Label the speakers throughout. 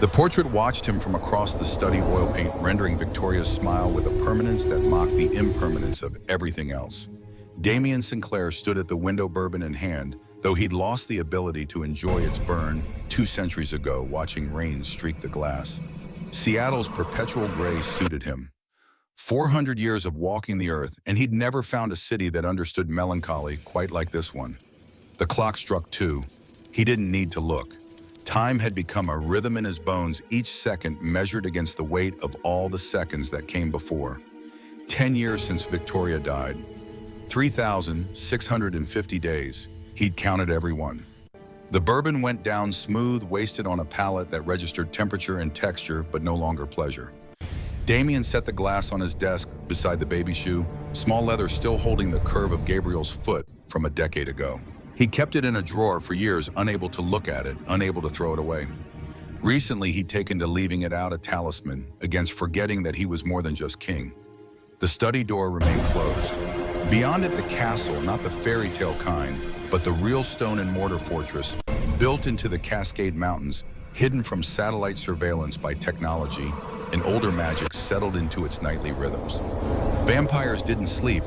Speaker 1: The portrait watched him from across the study oil paint, rendering Victoria's smile with a permanence that mocked the impermanence of everything else. Damien Sinclair stood at the window, bourbon in hand, though he'd lost the ability to enjoy its burn 2 centuries ago, watching rain streak the glass. Seattle's perpetual gray suited him. 400 years of walking the earth, and he'd never found a city that understood melancholy quite like this one. The clock struck 2. He didn't need to look. Time had become a rhythm in his bones, each second measured against the weight of all the seconds that came before. 10 years since Victoria died. 3,650 days. He'd counted every one. The bourbon went down smooth, wasted on a palate that registered temperature and texture, but no longer pleasure. Damien set the glass on his desk beside the baby shoe, small leather still holding the curve of Gabriel's foot from a decade ago. He kept it in a drawer for years, unable to look at it, unable to throw it away. Recently, he'd taken to leaving it out, a talisman against forgetting that he was more than just king. The study door remained closed. Beyond it, the castle, not the fairy tale kind, but the real stone and mortar fortress, built into the Cascade Mountains, hidden from satellite surveillance by technology, and older magic settled into its nightly rhythms. Vampires didn't sleep,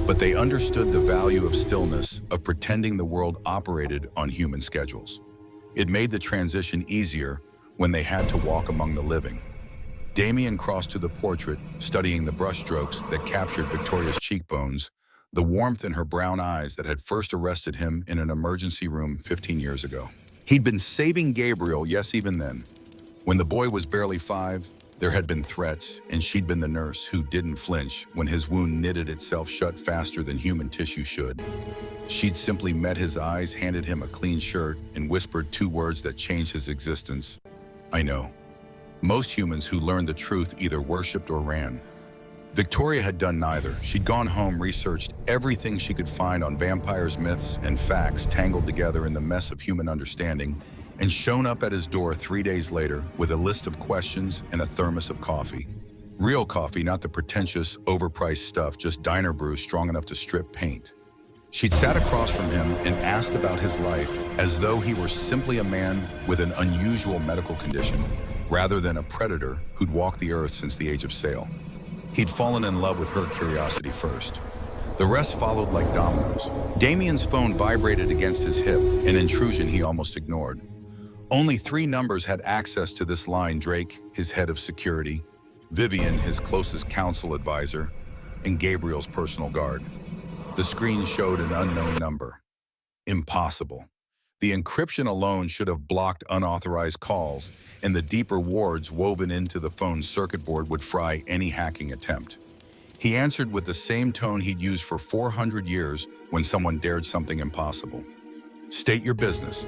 Speaker 1: but they understood the value of stillness, of pretending the world operated on human schedules. It made the transition easier when they had to walk among the living. Damien crossed to the portrait, studying the brushstrokes that captured Victoria's cheekbones, the warmth in her brown eyes that had first arrested him in an emergency room 15 years ago. He'd been saving Gabriel, yes, even then. When the boy was barely 5, there had been threats, and she'd been the nurse who didn't flinch when his wound knitted itself shut faster than human tissue should. She'd simply met his eyes, handed him a clean shirt, and whispered 2 words that changed his existence. I know. Most humans who learned the truth either worshipped or ran. Victoria had done neither. She'd gone home, researched everything she could find on vampires, myths, and facts tangled together in the mess of human understanding, and shown up at his door 3 days later with a list of questions and a thermos of coffee. Real coffee, not the pretentious, overpriced stuff, just diner brew strong enough to strip paint. She'd sat across from him and asked about his life as though he were simply a man with an unusual medical condition, rather than a predator who'd walked the earth since the age of sail. He'd fallen in love with her curiosity first. The rest followed like dominoes. Damien's phone vibrated against his hip, an intrusion he almost ignored. Only 3 numbers had access to this line: Drake, his head of security, Vivian, his closest counsel advisor, and Gabriel's personal guard. The screen showed an unknown number. Impossible. The encryption alone should have blocked unauthorized calls, and the deeper wards woven into the phone's circuit board would fry any hacking attempt. He answered with the same tone he'd used for 400 years when someone dared something impossible. State your business.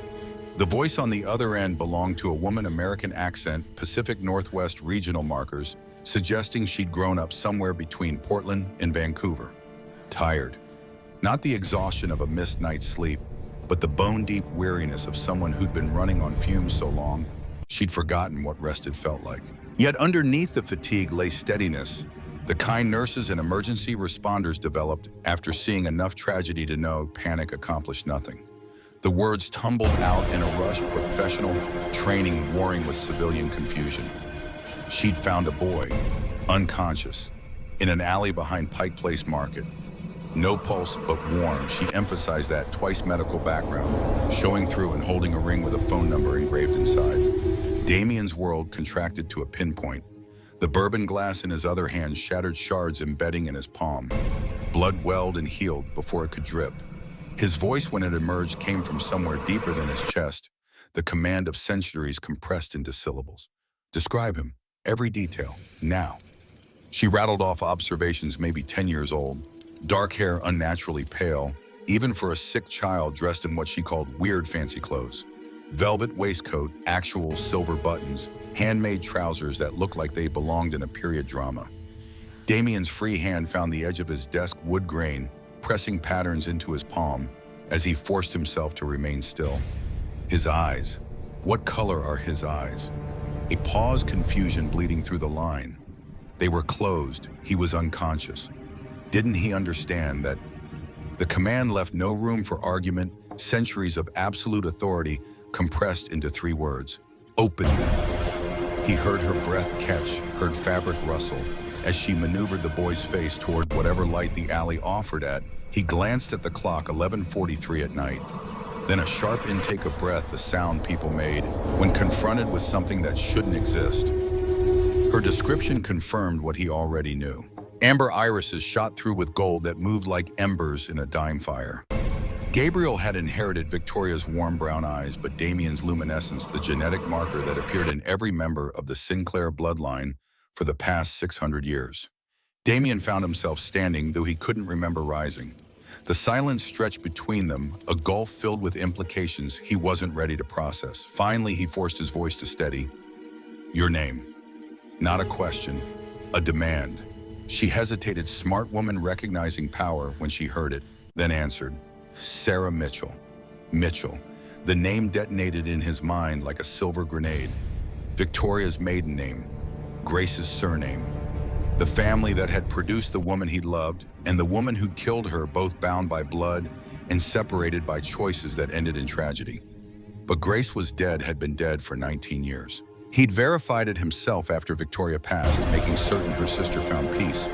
Speaker 1: The voice on the other end belonged to a woman, American accent, Pacific Northwest regional markers, suggesting she'd grown up somewhere between Portland and Vancouver. Tired. Not the exhaustion of a missed night's sleep, but the bone-deep weariness of someone who'd been running on fumes so long, she'd forgotten what rest had felt like. Yet underneath the fatigue lay steadiness, the kind nurses and emergency responders developed after seeing enough tragedy to know panic accomplished nothing. The words tumbled out in a rush, professional training warring with civilian confusion. She'd found a boy, unconscious, in an alley behind Pike Place Market. No pulse, but warm. She emphasized that twice medical background, showing through and holding a ring with a phone number engraved inside. Damien's world contracted to a pinpoint. The bourbon glass in his other hand shattered shards embedding in his palm. Blood welled and healed before it could drip. His voice, when it emerged, came from somewhere deeper than his chest, the command of centuries compressed into syllables. Describe him, every detail, now. She rattled off observations maybe 10 years old. Dark hair, unnaturally pale, even for a sick child dressed in what she called weird fancy clothes. Velvet waistcoat, actual silver buttons, handmade trousers that looked like they belonged in a period drama. Damien's free hand found the edge of his desk wood grain, pressing patterns into his palm as he forced himself to remain still. His eyes. What color are his eyes? A pause, confusion bleeding through the line. They were closed. He was unconscious. Didn't he understand that the command left no room for argument, centuries of absolute authority compressed into 3 words? Open them. He heard her breath catch, heard fabric rustle. As she maneuvered the boy's face toward whatever light the alley offered at, he glanced at the clock, 11:43 at night. Then a sharp intake of breath, the sound people made when confronted with something that shouldn't exist. Her description confirmed what he already knew. Amber irises shot through with gold that moved like embers in a dying fire. Gabriel had inherited Victoria's warm brown eyes, but Damien's luminescence, the genetic marker that appeared in every member of the Sinclair bloodline for the past 600 years. Damien found himself standing, though he couldn't remember rising. The silence stretched between them, a gulf filled with implications he wasn't ready to process. Finally, he forced his voice to steady. Your name. Not a question, a demand. She hesitated, smart woman recognizing power when she heard it, then answered, Sarah Mitchell. Mitchell. The name detonated in his mind like a silver grenade. Victoria's maiden name, Grace's surname. The family that had produced the woman he loved and the woman who killed her, both bound by blood and separated by choices that ended in tragedy. But Grace was dead, had been dead for 19 years. He'd verified it himself after Victoria passed, making certain her sister found peace,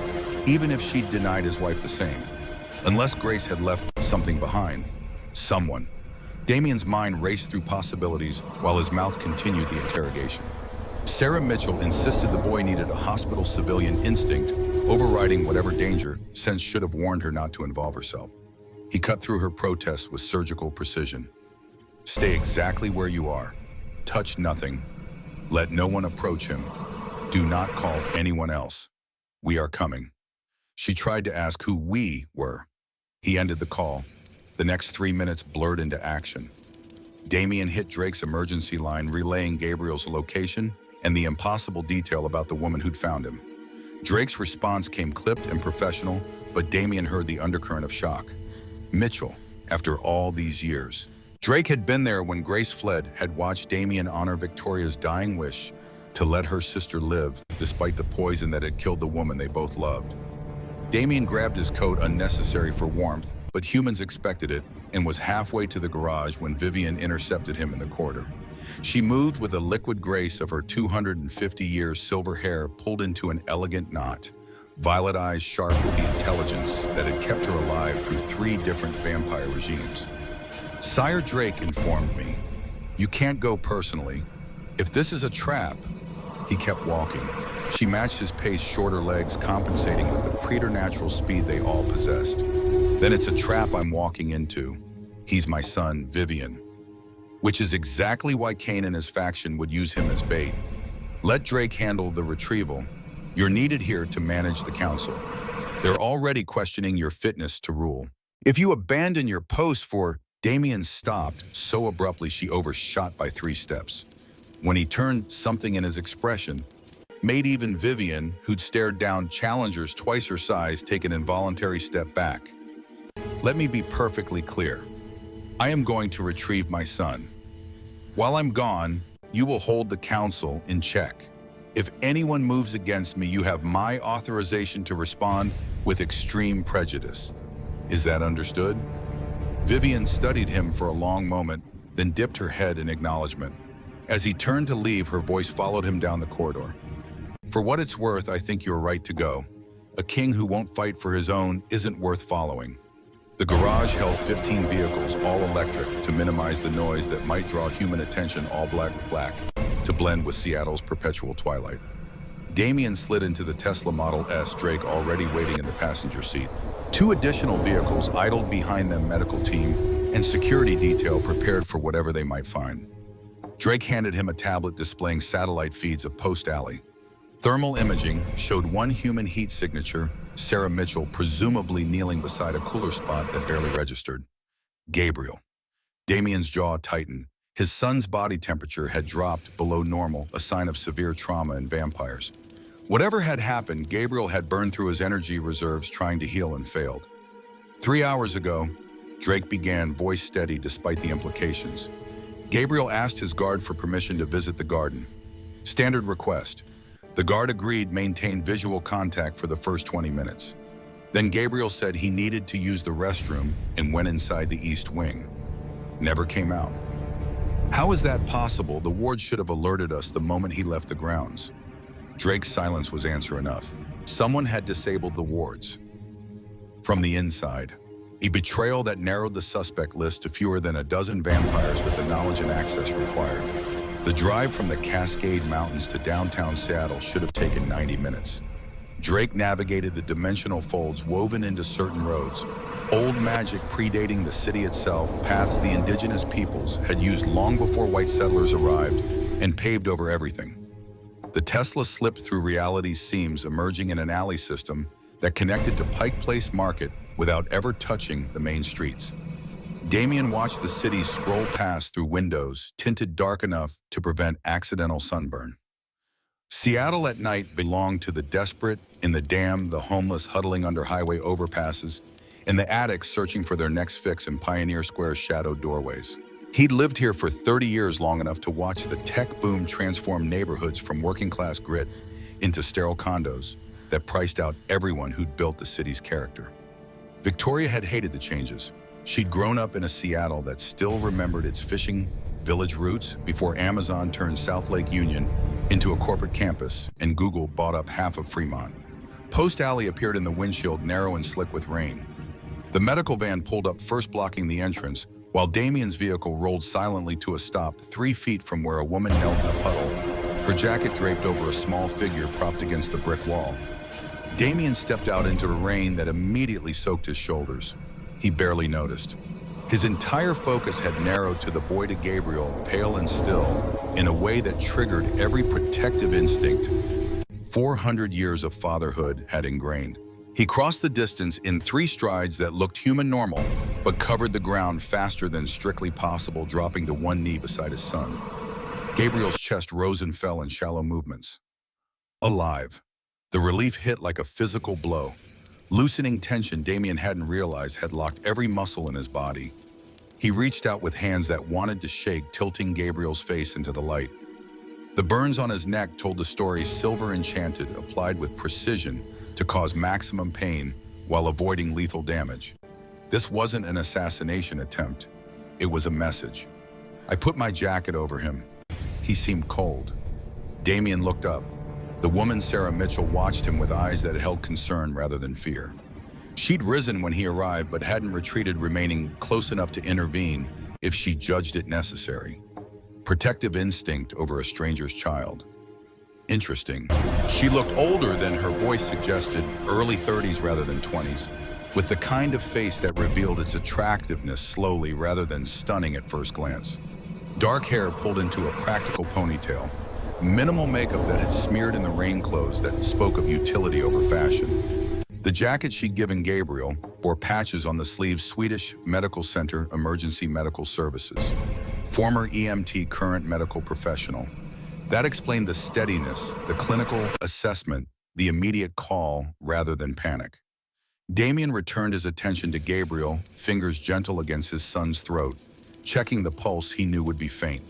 Speaker 1: even if she'd denied his wife the same. Unless Grace had left something behind. Someone. Damien's mind raced through possibilities while his mouth continued the interrogation. Sarah Mitchell insisted the boy needed a hospital civilian instinct, overriding whatever danger sense should have warned her not to involve herself. He cut through her protests with surgical precision. Stay exactly where you are. Touch nothing. Let no one approach him. Do not call anyone else. We are coming. She tried to ask who we were. He ended the call. The next 3 minutes blurred into action. Damien hit Drake's emergency line, relaying Gabriel's location and the impossible detail about the woman who'd found him. Drake's response came clipped and professional, but Damien heard the undercurrent of shock. Mitchell, after all these years. Drake had been there when Grace fled, had watched Damien honor Victoria's dying wish to let her sister live, despite the poison that had killed the woman they both loved. Damien grabbed his coat, unnecessary for warmth, but humans expected it, and was halfway to the garage when Vivian intercepted him in the corridor. She moved with a liquid grace of her 250 years silver hair pulled into an elegant knot, violet eyes sharp with the intelligence that had kept her alive through 3 different vampire regimes. Sire Drake informed me, you can't go personally. If this is a trap, he kept walking. She matched his pace, shorter legs compensating with the preternatural speed they all possessed. Then it's a trap I'm walking into. He's my son, Vivian. Which is exactly why Kane and his faction would use him as bait. Let Drake handle the retrieval. You're needed here to manage the council. They're already questioning your fitness to rule. If you abandon your post for... Damien stopped so abruptly she overshot by 3 steps. When he turned, something in his expression made even Vivian, who'd stared down challengers twice her size, take an involuntary step back. Let me be perfectly clear. I am going to retrieve my son. While I'm gone, you will hold the council in check. If anyone moves against me, you have my authorization to respond with extreme prejudice. Is that understood? Vivian studied him for a long moment, then dipped her head in acknowledgement. As he turned to leave, her voice followed him down the corridor. For what it's worth, I think you're right to go. A king who won't fight for his own isn't worth following. The garage held 15 vehicles, all electric, to minimize the noise that might draw human attention, all black, to blend with Seattle's perpetual twilight. Damien slid into the Tesla Model S, Drake already waiting in the passenger seat. 2 additional vehicles idled behind them, medical team and security detail prepared for whatever they might find. Drake handed him a tablet displaying satellite feeds of Post Alley. Thermal imaging showed 1 human heat signature, Sarah Mitchell presumably kneeling beside a cooler spot that barely registered. Gabriel. Damien's jaw tightened. His son's body temperature had dropped below normal, a sign of severe trauma in vampires. Whatever had happened, Gabriel had burned through his energy reserves trying to heal and failed. 3 hours ago, Drake began, voice steady despite the implications. Gabriel asked his guard for permission to visit the garden. Standard request. The guard agreed, maintained visual contact for the first 20 minutes. Then Gabriel said he needed to use the restroom and went inside the east wing. Never came out. How is that possible? The ward should have alerted us the moment he left the grounds. Drake's silence was answer enough. Someone had disabled the wards. From the inside. A betrayal that narrowed the suspect list to fewer than a dozen vampires with the knowledge and access required. The drive from the Cascade Mountains to downtown Seattle should have taken 90 minutes. Drake navigated the dimensional folds woven into certain roads, old magic predating the city itself, paths the indigenous peoples had used long before white settlers arrived and paved over everything. The Tesla slipped through reality's seams, emerging in an alley system that connected to Pike Place Market without ever touching the main streets. Damien watched the city scroll past through windows tinted dark enough to prevent accidental sunburn. Seattle at night belonged to the desperate, in the dam, the homeless huddling under highway overpasses, and the addicts searching for their next fix in Pioneer Square's shadowed doorways. He'd lived here for 30 years, long enough to watch the tech boom transform neighborhoods from working-class grit into sterile condos that priced out everyone who'd built the city's character. Victoria had hated the changes. She'd grown up in a Seattle that still remembered its fishing village roots before Amazon turned South Lake Union into a corporate campus and Google bought up half of Fremont. Post Alley appeared in the windshield, narrow and slick with rain. The medical van pulled up first, blocking the entrance, while Damien's vehicle rolled silently to a stop 3 feet from where a woman knelt in a puddle, her jacket draped over a small figure propped against the brick wall. Damien stepped out into the rain that immediately soaked his shoulders. He barely noticed. His entire focus had narrowed to the boy, to Gabriel, pale and still, in a way that triggered every protective instinct 400 years of fatherhood had ingrained. He crossed the distance in 3 strides that looked human normal, but covered the ground faster than strictly possible, dropping to one knee beside his son. Gabriel's chest rose and fell in shallow movements. Alive. The relief hit like a physical blow. Loosening tension Damien hadn't realized had locked every muscle in his body. He reached out with hands that wanted to shake, tilting Gabriel's face into the light. The burns on his neck told the story, silver enchanted, applied with precision to cause maximum pain while avoiding lethal damage. This wasn't an assassination attempt. It was a message. I put my jacket over him. He seemed cold. Damien looked up. The woman, Sarah Mitchell, watched him with eyes that held concern rather than fear. She'd risen when he arrived, but hadn't retreated, remaining close enough to intervene if she judged it necessary. Protective instinct over a stranger's child. Interesting. She looked older than her voice suggested, early 30s rather than 20s, with the kind of face that revealed its attractiveness slowly rather than stunning at first glance. Dark hair pulled into a practical ponytail, minimal makeup that had smeared in the rain clothes that spoke of utility over fashion. The jacket she'd given Gabriel bore patches on the sleeves, Swedish Medical Center Emergency Medical Services. Former EMT, current medical professional. That explained the steadiness, the clinical assessment, the immediate call rather than panic. Damien returned his attention to Gabriel, fingers gentle against his son's throat, checking the pulse he knew would be faint.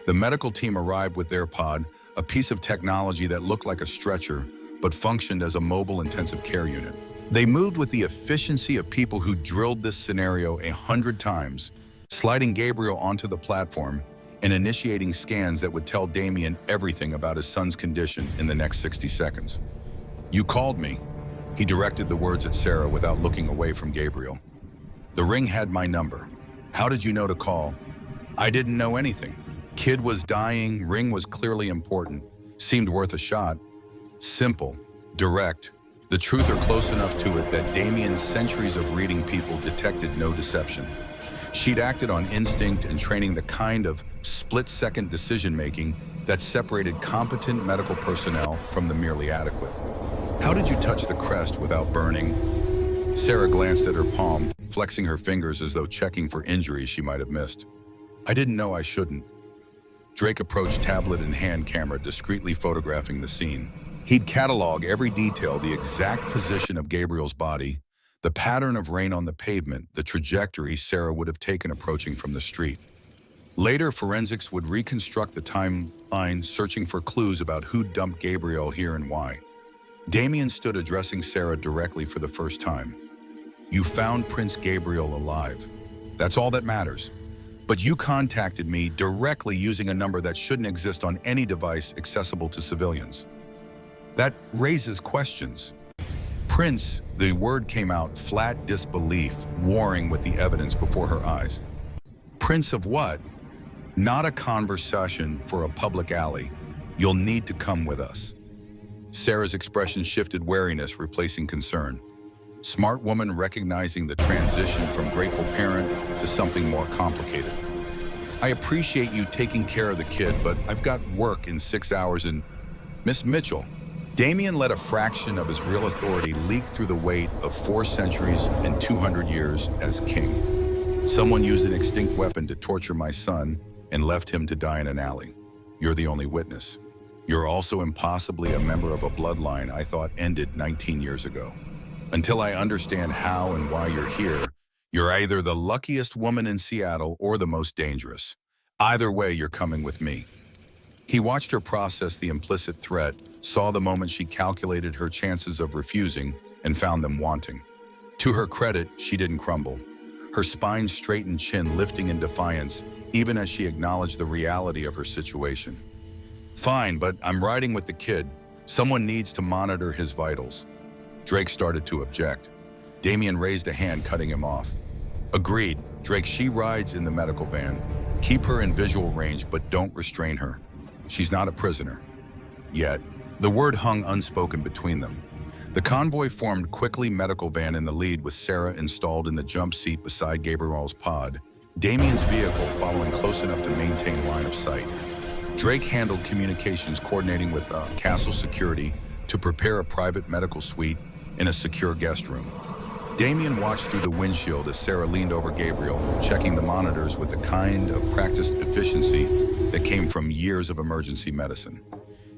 Speaker 1: The medical team arrived with their pod, a piece of technology that looked like a stretcher, but functioned as a mobile intensive care unit. They moved with the efficiency of people who drilled this scenario 100 times, sliding Gabriel onto the platform and initiating scans that would tell Damien everything about his son's condition in the next 60 seconds. "You called me." He directed the words at Sarah without looking away from Gabriel. "The ring had my number. How did you know to call?" "I didn't know anything. Kid was dying, ring was clearly important, seemed worth a shot. Simple, direct, the truth or close enough to it that Damien's centuries of reading people detected no deception. She'd acted on instinct and training, the kind of split-second decision-making that separated competent medical personnel from the merely adequate. "How did you touch the crest without burning?" Sarah glanced at her palm, flexing her fingers as though checking for injuries she might have missed. "I didn't know I shouldn't." Drake approached, tablet in hand, camera discreetly photographing the scene. He'd catalog every detail, the exact position of Gabriel's body, the pattern of rain on the pavement, the trajectory Sarah would have taken approaching from the street. Later, forensics would reconstruct the timeline, searching for clues about who dumped Gabriel here and why. Damien stood addressing Sarah directly for the first time. "You found Prince Gabriel alive. That's all that matters. But you contacted me directly using a number that shouldn't exist on any device accessible to civilians. That raises questions. Prince, the word came out, flat disbelief, warring with the evidence before her eyes. Prince of what? Not a conversation for a public alley. You'll need to come with us. Sarah's expression shifted, wariness replacing concern. Smart woman recognizing the transition from grateful parent to something more complicated. I appreciate you taking care of the kid, but I've got work in 6 hours and... Miss Mitchell. Damien let a fraction of his real authority leak through the weight of 4 centuries and 200 years as king. Someone used an extinct weapon to torture my son and left him to die in an alley. You're the only witness. You're also impossibly a member of a bloodline I thought ended 19 years ago. Until I understand how and why you're here, you're either the luckiest woman in Seattle or the most dangerous. Either way, you're coming with me. He watched her process the implicit threat, saw the moment she calculated her chances of refusing, and found them wanting. To her credit, she didn't crumble. Her spine straightened, chin lifting in defiance, even as she acknowledged the reality of her situation. Fine, but I'm riding with the kid. Someone needs to monitor his vitals. Drake started to object. Damien raised a hand, cutting him off. Agreed. Drake, she rides in the medical van. Keep her in visual range, but don't restrain her. She's not a prisoner. Yet, the word hung unspoken between them. The convoy formed quickly, medical van in the lead with Sarah installed in the jump seat beside Gabriel's pod, Damien's vehicle following close enough to maintain line of sight. Drake handled communications, coordinating with Castle Security to prepare a private medical suite in a secure guest room. Damien watched through the windshield as Sarah leaned over Gabriel, checking the monitors with the kind of practiced efficiency that came from years of emergency medicine.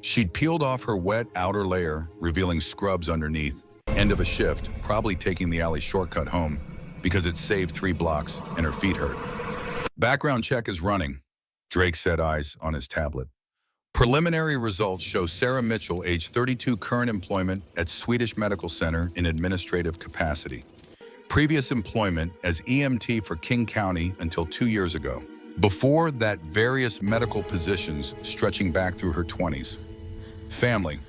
Speaker 1: She'd peeled off her wet outer layer, revealing scrubs underneath. End of a shift, probably taking the alley shortcut home because it saved 3 blocks and her feet hurt. Background check is running, Drake said, eyes on his tablet. Preliminary results show Sarah Mitchell, age 32, current employment at Swedish Medical Center in administrative capacity. Previous employment as EMT for King County until 2 years ago. Before that, various medical positions stretching back through her 20s. Family.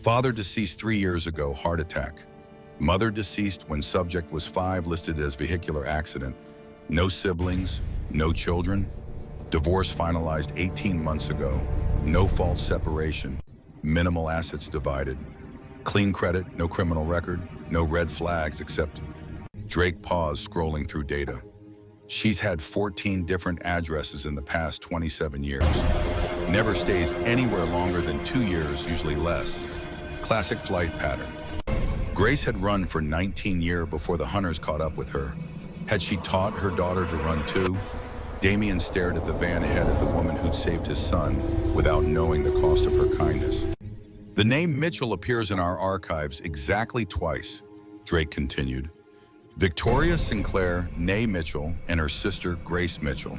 Speaker 1: Father deceased 3 years ago, heart attack. Mother deceased when subject was 5, listed as vehicular accident. No siblings, no children. Divorce finalized 18 months ago. No fault separation. Minimal assets divided. Clean credit, no criminal record, no red flags except... Drake paused, scrolling through data. She's had 14 different addresses in the past 27 years. Never stays anywhere longer than 2 years, usually less. Classic flight pattern. Grace had run for 19 years before the hunters caught up with her. Had she taught her daughter to run too? Damien stared at the van ahead at the woman who'd saved his son without knowing the cost of her kindness. The name Mitchell appears in our archives exactly twice, Drake continued. Victoria Sinclair, née Mitchell, and her sister Grace Mitchell,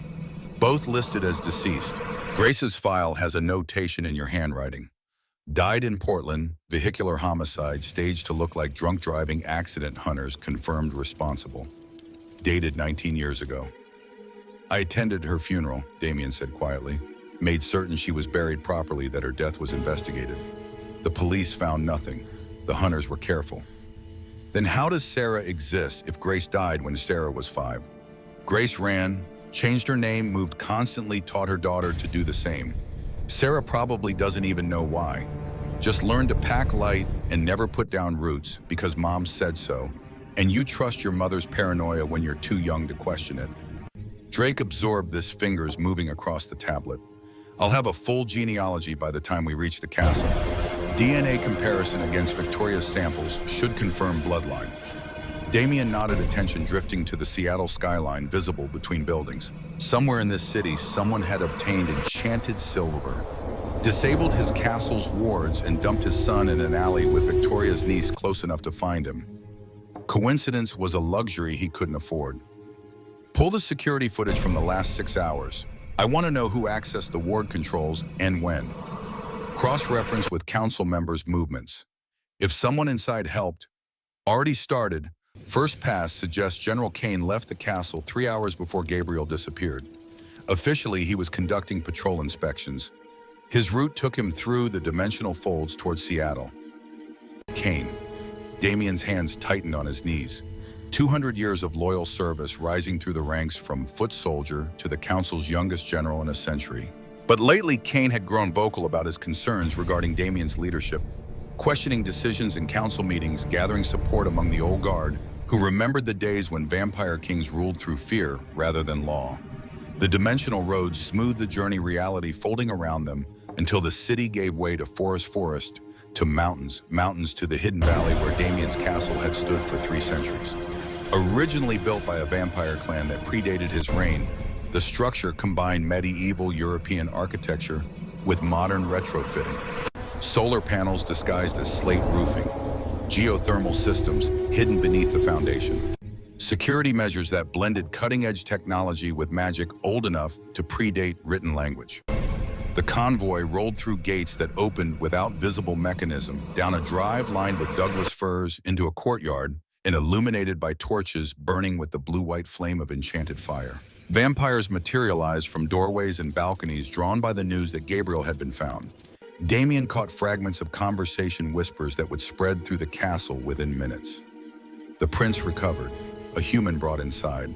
Speaker 1: both listed as deceased. Grace's file has a notation in your handwriting. Died in Portland, vehicular homicide, staged to look like drunk driving, accident, hunters confirmed responsible. Dated 19 years ago. I attended her funeral, Damien said quietly. Made certain she was buried properly, that her death was investigated. The police found nothing. The hunters were careful. Then how does Sarah exist if Grace died when Sarah was 5? Grace ran, changed her name, moved constantly, taught her daughter to do the same. Sarah probably doesn't even know why. Just learned to pack light and never put down roots because mom said so, and you trust your mother's paranoia when you're too young to question it. Drake absorbed this, fingers moving across the tablet. I'll have a full genealogy by the time we reach the castle. DNA comparison against Victoria's samples should confirm bloodline. Damien nodded, attention drifting to the Seattle skyline visible between buildings. Somewhere in this city, someone had obtained enchanted silver, disabled his castle's wards, and dumped his son in an alley with Victoria's niece close enough to find him. Coincidence was a luxury he couldn't afford. Pull the security footage from the last 6 hours. I want to know who accessed the ward controls and when. Cross-reference with council members' movements. If someone inside helped, already started, First pass suggests General Kane left the castle 3 hours before Gabriel disappeared. Officially, he was conducting patrol inspections. His route took him through the dimensional folds towards Seattle. Kane. Damien's hands tightened on his knees. 200 years of loyal service rising through the ranks from foot soldier to the council's youngest general in a century. But lately, Kane had grown vocal about his concerns regarding Damien's leadership, questioning decisions in council meetings, gathering support among the old guard, who remembered the days when vampire kings ruled through fear rather than law. The dimensional roads smoothed the journey reality folding around them until the city gave way to forest to mountains to the hidden valley where Damien's castle had stood for 3 centuries. Originally built by a vampire clan that predated his reign, the structure combined medieval European architecture with modern retrofitting. Solar panels disguised as slate roofing, geothermal systems hidden beneath the foundation. Security measures that blended cutting-edge technology with magic old enough to predate written language. The convoy rolled through gates that opened without visible mechanism, down a drive lined with Douglas firs into a courtyard and illuminated by torches burning with the blue-white flame of enchanted fire. Vampires materialized from doorways and balconies drawn by the news that Gabriel had been found. Damien caught fragments of conversation whispers that would spread through the castle within minutes. The prince recovered, a human brought inside.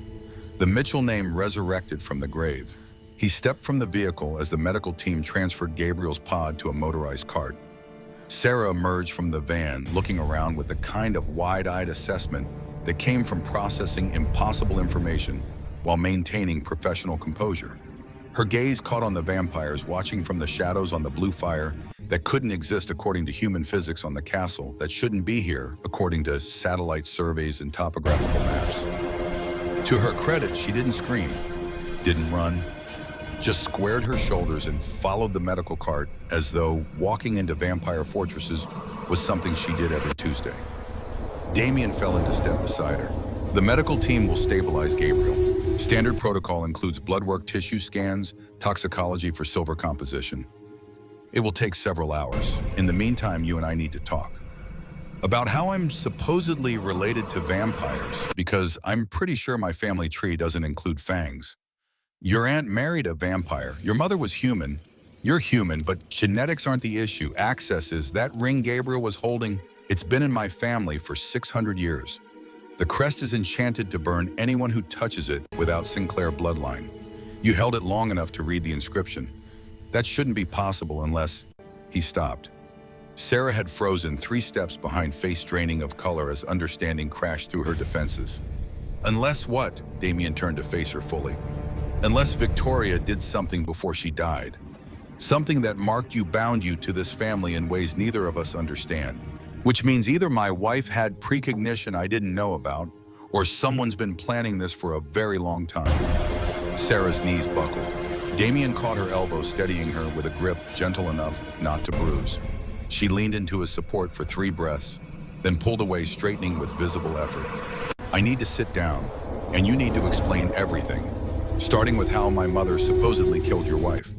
Speaker 1: The Mitchell name resurrected from the grave. He stepped from the vehicle as the medical team transferred Gabriel's pod to a motorized cart. Sarah emerged from the van, looking around with the kind of wide-eyed assessment that came from processing impossible information while maintaining professional composure. Her gaze caught on the vampires watching from the shadows on the blue fire that couldn't exist according to human physics on the castle, that shouldn't be here according to satellite surveys and topographical maps. To her credit, she didn't scream, didn't run, just squared her shoulders and followed the medical cart as though walking into vampire fortresses was something she did every Tuesday. Damien fell into step beside her. The medical team will stabilize Gabriel. Standard protocol includes blood work, tissue scans, toxicology for silver composition. It will take several hours. In the meantime, you and I need to talk about how I'm supposedly related to vampires, because I'm pretty sure my family tree doesn't include fangs. Your aunt married a vampire. Your mother was human. You're human, but genetics aren't the issue. Access is. That ring Gabriel was holding, it's been in my family for 600 years. The crest is enchanted to burn anyone who touches it without Sinclair bloodline. You held it long enough to read the inscription. That shouldn't be possible unless... He stopped. Sarah had frozen 3 steps behind, face draining of color as understanding crashed through her defenses. Unless what? Damien turned to face her fully. Unless Victoria did something before she died. Something that marked you, bound you to this family in ways neither of us understand. Which means either my wife had precognition I didn't know about, or someone's been planning this for a very long time. Sarah's knees buckled. Damien caught her elbow, steadying her with a grip gentle enough not to bruise. She leaned into his support for 3 breaths, then pulled away, straightening with visible effort. I need to sit down, and you need to explain everything, starting with how my mother supposedly killed your wife.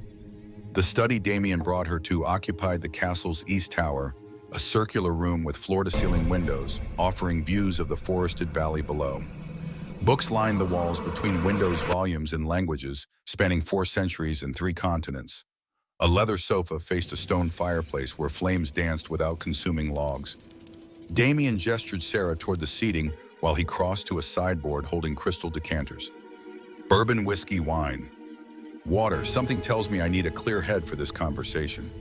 Speaker 1: The study Damien brought her to occupied the castle's east tower, a circular room with floor-to-ceiling windows, offering views of the forested valley below. Books lined the walls between windows, volumes in languages spanning 4 centuries and 3 continents. A leather sofa faced a stone fireplace where flames danced without consuming logs. Damien gestured Sarah toward the seating while he crossed to a sideboard holding crystal decanters. Bourbon, whiskey, wine. Water. Something tells me I need a clear head for this conversation.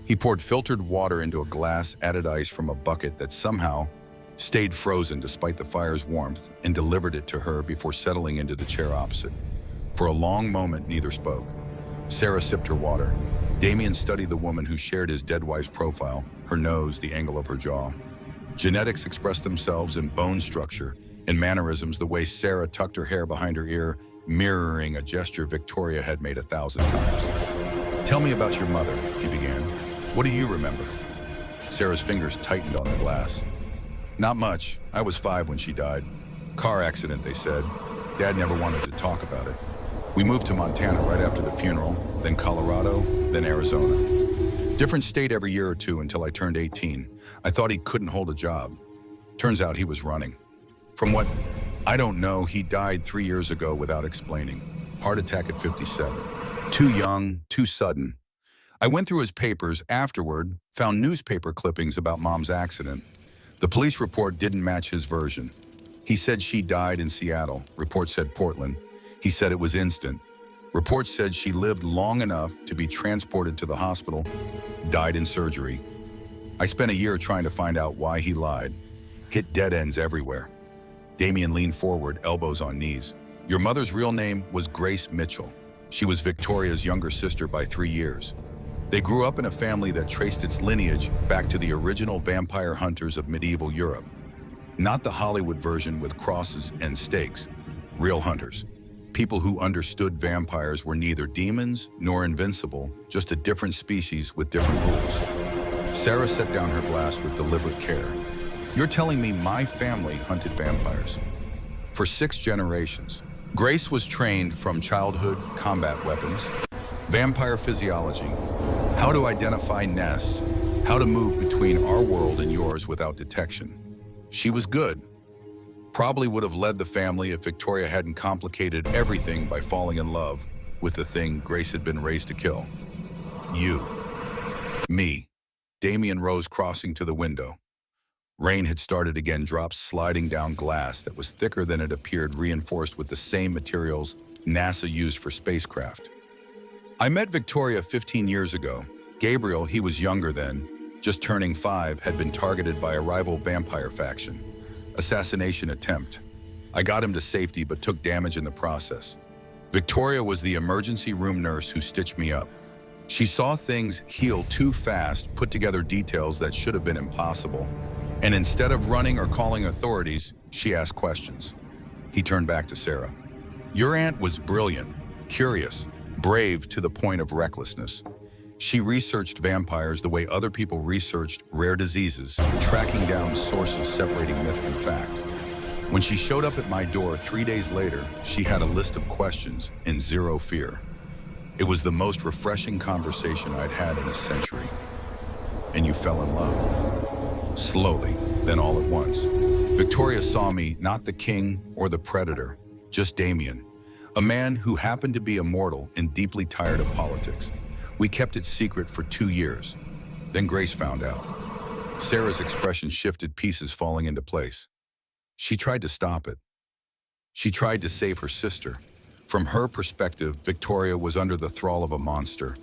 Speaker 1: He poured filtered water into a glass, added ice from a bucket that somehow stayed frozen despite the fire's warmth, and delivered it to her before settling into the chair opposite. For a long moment, neither spoke. Sarah sipped her water. Damien studied the woman who shared his dead wife's profile, her nose, the angle of her jaw. Genetics expressed themselves in bone structure and mannerisms, the way Sarah tucked her hair behind her ear, mirroring a gesture Victoria had made 1,000 times. Tell me about your mother, he began. What do you remember? Sarah's fingers tightened on the glass. Not much. I was 5 when she died. Car accident, they said. Dad never wanted to talk about it. We moved to Montana right after the funeral, then Colorado, then Arizona. Different state every year or 2 until I turned 18. I thought he couldn't hold a job. Turns out he was running. From what I don't know, he died 3 years ago without explaining. Heart attack at 57. Too young, too sudden. I went through his papers afterward, found newspaper clippings about Mom's accident. The police report didn't match his version. He said she died in Seattle. Reports said Portland. He said it was instant. Reports said she lived long enough to be transported to the hospital, died in surgery. I spent a year trying to find out why he lied. Hit dead ends everywhere. Damien leaned forward, elbows on knees. Your mother's real name was Grace Mitchell. She was Victoria's younger sister by 3 years. They grew up in a family that traced its lineage back to the original vampire hunters of medieval Europe. Not the Hollywood version with crosses and stakes. Real hunters. People who understood vampires were neither demons nor invincible, just a different species with different rules. Sarah set down her glass with deliberate care. You're telling me my family hunted vampires? For 6 generations. Grace was trained from childhood combat weapons, vampire physiology, how to identify nests, how to move between our world and yours without detection. She was good. Probably would have led the family if Victoria hadn't complicated everything by falling in love with the thing Grace had been raised to kill. You. Me. Damien rose, crossing to the window. Rain had started again, drops sliding down glass that was thicker than it appeared, reinforced with the same materials NASA used for spacecraft. I met Victoria 15 years ago. Gabriel, he was younger then, just turning 5, had been targeted by a rival vampire faction. Assassination attempt. I got him to safety but took damage in the process. Victoria was the emergency room nurse who stitched me up. She saw things heal too fast, put together details that should have been impossible. And instead of running or calling authorities, she asked questions. He turned back to Sarah. Your aunt was brilliant, curious, brave to the point of recklessness. She researched vampires the way other people researched rare diseases, tracking down sources separating myth from fact. When she showed up at my door 3 days later, she had a list of questions and zero fear. It was the most refreshing conversation I'd had in a century. And you fell in love. Slowly, then all at once. Victoria saw me, not the king or the predator, just Damien, a man who happened to be immortal and deeply tired of politics. We kept it secret for 2 years. Then Grace found out. Sarah's expression shifted, pieces falling into place. She tried to stop it. She tried to save her sister. From her perspective, Victoria was under the thrall of a monster.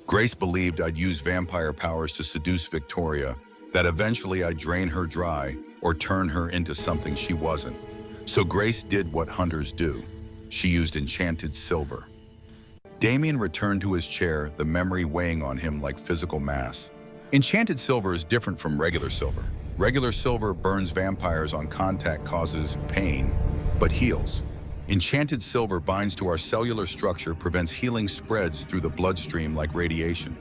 Speaker 1: Grace believed I'd use vampire powers to seduce Victoria, that eventually I'd drain her dry or turn her into something she wasn't. So Grace did what hunters do. She used enchanted silver. Damien returned to his chair, the memory weighing on him like physical mass. Enchanted silver is different from regular silver. Regular silver burns vampires on contact, causes pain, but heals. Enchanted silver binds to our cellular structure, prevents healing, spreads through the bloodstream like radiation.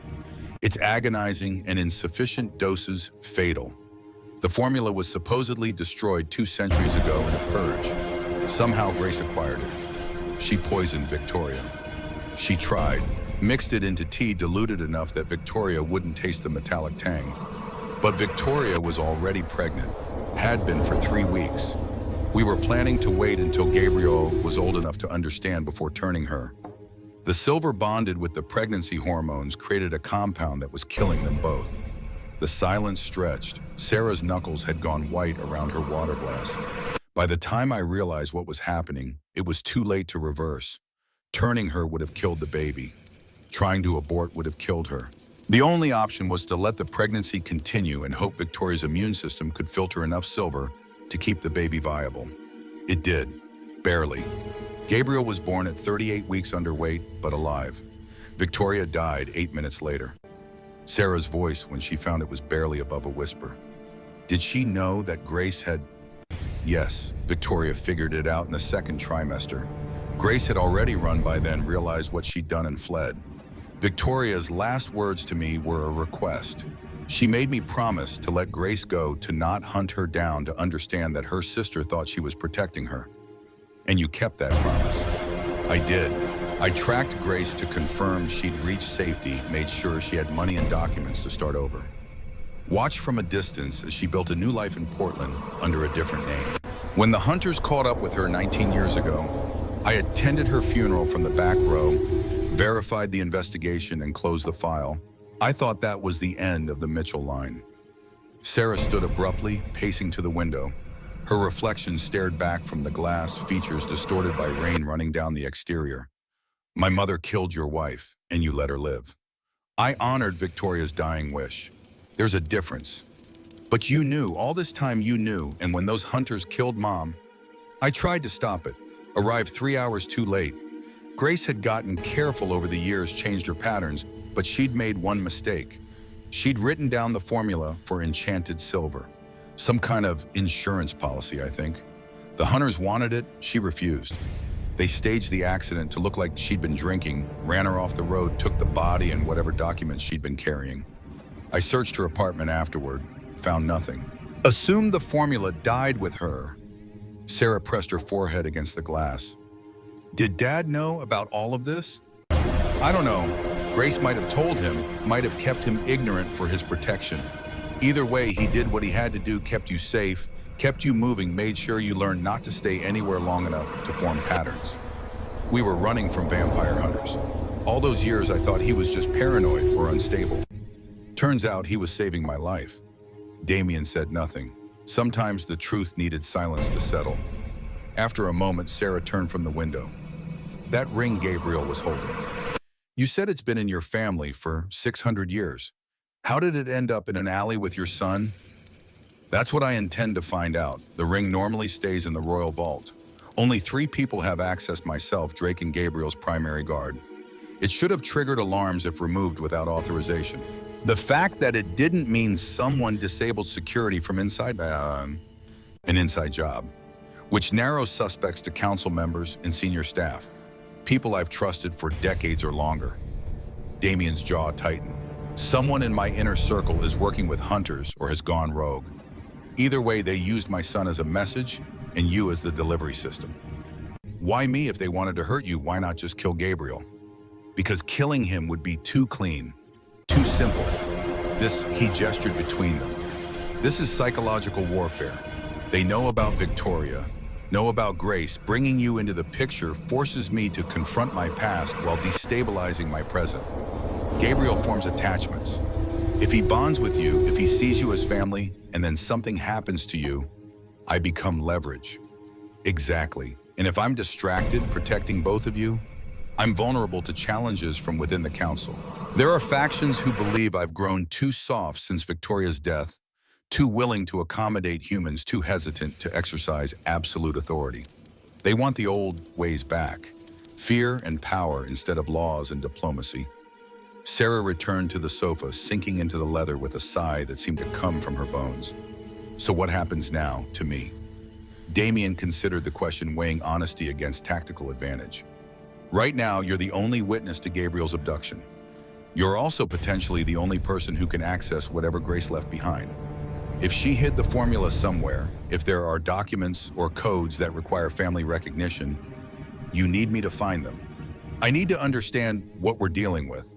Speaker 1: It's agonizing and in sufficient doses, fatal. The formula was supposedly destroyed 2 centuries ago in a purge. Somehow Grace acquired it. She poisoned Victoria. She tried, mixed it into tea diluted enough that Victoria wouldn't taste the metallic tang. But Victoria was already pregnant, had been for 3 weeks. We were planning to wait until Gabriel was old enough to understand before turning her. The silver bonded with the pregnancy hormones, created a compound that was killing them both. The silence stretched. Sarah's knuckles had gone white around her water glass. By the time I realized what was happening, it was too late to reverse. Turning her would have killed the baby. Trying to abort would have killed her. The only option was to let the pregnancy continue and hope Victoria's immune system could filter enough silver to keep the baby viable. It did. Barely. Gabriel was born at 38 weeks underweight, but alive. Victoria died 8 minutes later. Sarah's voice, when she found it, was barely above a whisper. Did she know that Grace had... Yes, Victoria figured it out in the 2nd trimester. Grace had already run by then, realized what she'd done and fled. Victoria's last words to me were a request. She made me promise to let Grace go, to not hunt her down, to understand that her sister thought she was protecting her. And you kept that promise. I did. I tracked Grace to confirm she'd reached safety, made sure she had money and documents to start over. Watched from a distance as she built a new life in Portland under a different name. When the hunters caught up with her 19 years ago, I attended her funeral from the back row, verified the investigation, and closed the file. I thought that was the end of the Mitchell line. Sarah stood abruptly, pacing to the window. Her reflection stared back from the glass, features distorted by rain running down the exterior. My mother killed your wife, and you let her live. I honored Victoria's dying wish. There's a difference. But you knew, all this time you knew, and when those hunters killed Mom, I tried to stop it, arrived 3 hours too late. Grace had gotten careful over the years, changed her patterns, but she'd made one mistake. She'd written down the formula for enchanted silver. Some kind of insurance policy, I think. The hunters wanted it, she refused. They staged the accident to look like she'd been drinking, ran her off the road, took the body and whatever documents she'd been carrying. I searched her apartment afterward, found nothing. Assumed the formula died with her. Sarah pressed her forehead against the glass. Did Dad know about all of this? I don't know. Grace might have told him, might have kept him ignorant for his protection. Either way, he did what he had to do, kept you safe, kept you moving, made sure you learned not to stay anywhere long enough to form patterns. We were running from vampire hunters. All those years I thought he was just paranoid or unstable. Turns out he was saving my life. Damien said nothing. Sometimes the truth needed silence to settle. After a moment, Sarah turned from the window. That ring Gabriel was holding. You said it's been in your family for 600 years. How did it end up in an alley with your son? That's what I intend to find out. The ring normally stays in the royal vault. Only 3 people have access: myself, Drake, and Gabriel's primary guard. It should have triggered alarms if removed without authorization. The fact that it didn't mean someone disabled security from inside an inside job, which narrows suspects to council members and senior staff, people I've trusted for decades or longer. Damien's jaw tightened. Someone in my inner circle is working with hunters or has gone rogue. Either way, they used my son as a message and you as the delivery system. Why me? If they wanted to hurt you, why not just kill Gabriel? Because killing him would be too clean. Too simple. He gestured between them. This is psychological warfare. They know about Victoria, know about Grace. Bringing you into the picture forces me to confront my past while destabilizing my present. Gabriel forms attachments. If he bonds with you, if he sees you as family, and then something happens to you, I become leverage. Exactly. And if I'm distracted protecting both of you, I'm vulnerable to challenges from within the council. There are factions who believe I've grown too soft since Victoria's death, too willing to accommodate humans, too hesitant to exercise absolute authority. They want the old ways back, fear and power instead of laws and diplomacy. Sarah returned to the sofa, sinking into the leather with a sigh that seemed to come from her bones. So what happens now to me? Damien considered the question, weighing honesty against tactical advantage. Right now, you're the only witness to Gabriel's abduction. You're also potentially the only person who can access whatever Grace left behind. If she hid the formula somewhere, if there are documents or codes that require family recognition, you need me to find them. I need to understand what we're dealing with.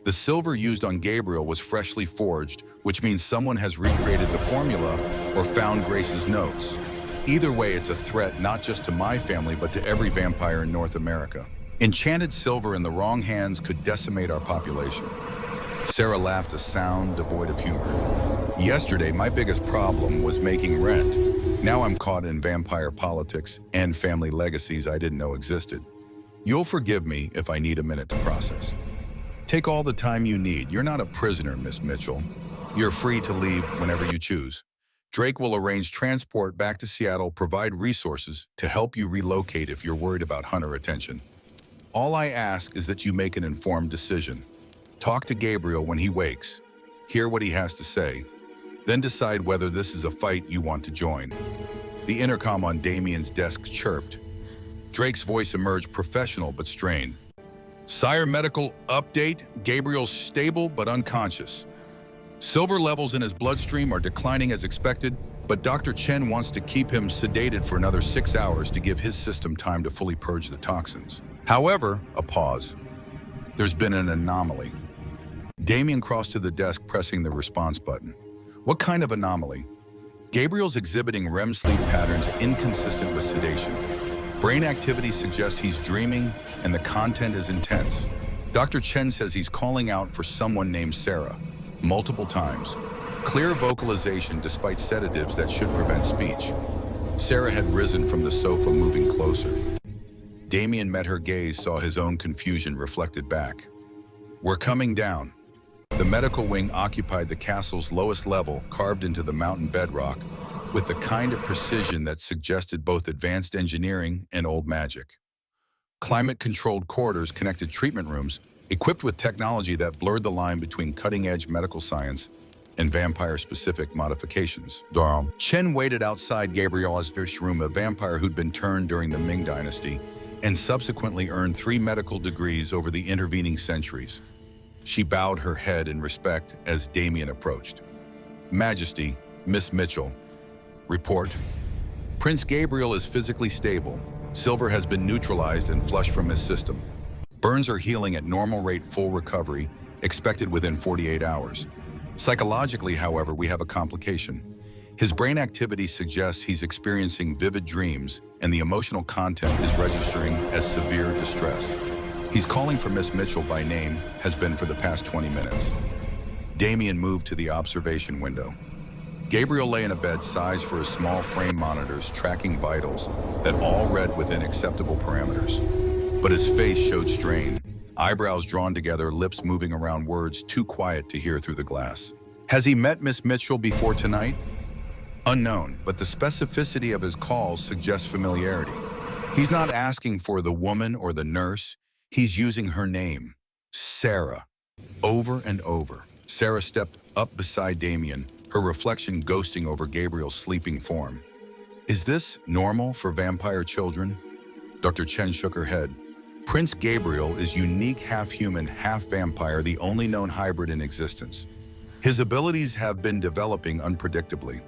Speaker 1: The silver used on Gabriel was freshly forged, which means someone has recreated the formula or found Grace's notes. Either way, it's a threat not just to my family, but to every vampire in North America. Enchanted silver in the wrong hands could decimate our population. Sarah laughed, a sound devoid of humor. Yesterday, my biggest problem was making rent. Now I'm caught in vampire politics and family legacies I didn't know existed. You'll forgive me if I need a minute to process. Take all the time you need. You're not a prisoner, Miss Mitchell. You're free to leave whenever you choose. Drake will arrange transport back to Seattle, provide resources to help you relocate if you're worried about hunter attention. All I ask is that you make an informed decision. Talk to Gabriel when he wakes. Hear what he has to say. Then decide whether this is a fight you want to join. The intercom on Damien's desk chirped. Drake's voice emerged, professional but strained. Sire, medical update. Gabriel's stable but unconscious. Silver levels in his bloodstream are declining as expected, but Dr. Chen wants to keep him sedated for another 6 hours to give his system time to fully purge the toxins. However, a pause. There's been an anomaly. Damien crossed to the desk, pressing the response button. What kind of anomaly? Gabriel's exhibiting REM sleep patterns inconsistent with sedation. Brain activity suggests he's dreaming, and the content is intense. Dr. Chen says he's calling out for someone named Sarah, multiple times. Clear vocalization despite sedatives that should prevent speech. Sarah had risen from the sofa, moving closer. Damien met her gaze, saw his own confusion reflected back. "We're coming down." The medical wing occupied the castle's lowest level, carved into the mountain bedrock, with the kind of precision that suggested both advanced engineering and old magic. Climate-controlled corridors connected treatment rooms, equipped with technology that blurred the line between cutting-edge medical science and vampire-specific modifications. Chen waited outside Gabriel's room, a vampire who'd been turned during the Ming Dynasty and subsequently earned 3 medical degrees over the intervening centuries. She bowed her head in respect as Damien approached. "Majesty, Miss Mitchell. Report. Prince Gabriel is physically stable. Silver has been neutralized and flushed from his system. Burns are healing at normal rate, full recovery, expected within 48 hours. Psychologically, however, we have a complication. His brain activity suggests he's experiencing vivid dreams, and the emotional content is registering as severe distress. He's calling for Miss Mitchell by name, has been for the past 20 minutes. Damien moved to the observation window. Gabriel lay in a bed sized for his small frame monitors, tracking vitals that all read within acceptable parameters. But his face showed strain, eyebrows drawn together, lips moving around, words too quiet to hear through the glass. Has he met Miss Mitchell before tonight? Unknown, but the specificity of his calls suggests familiarity. He's not asking for the woman or the nurse. He's using her name, Sarah, over and over. Sarah stepped up beside Damien, her reflection ghosting over Gabriel's sleeping form. Is this normal for vampire children? Dr. Chen shook her head. Prince Gabriel is unique, half-human, half-vampire, the only known hybrid in existence. His abilities have been developing unpredictably.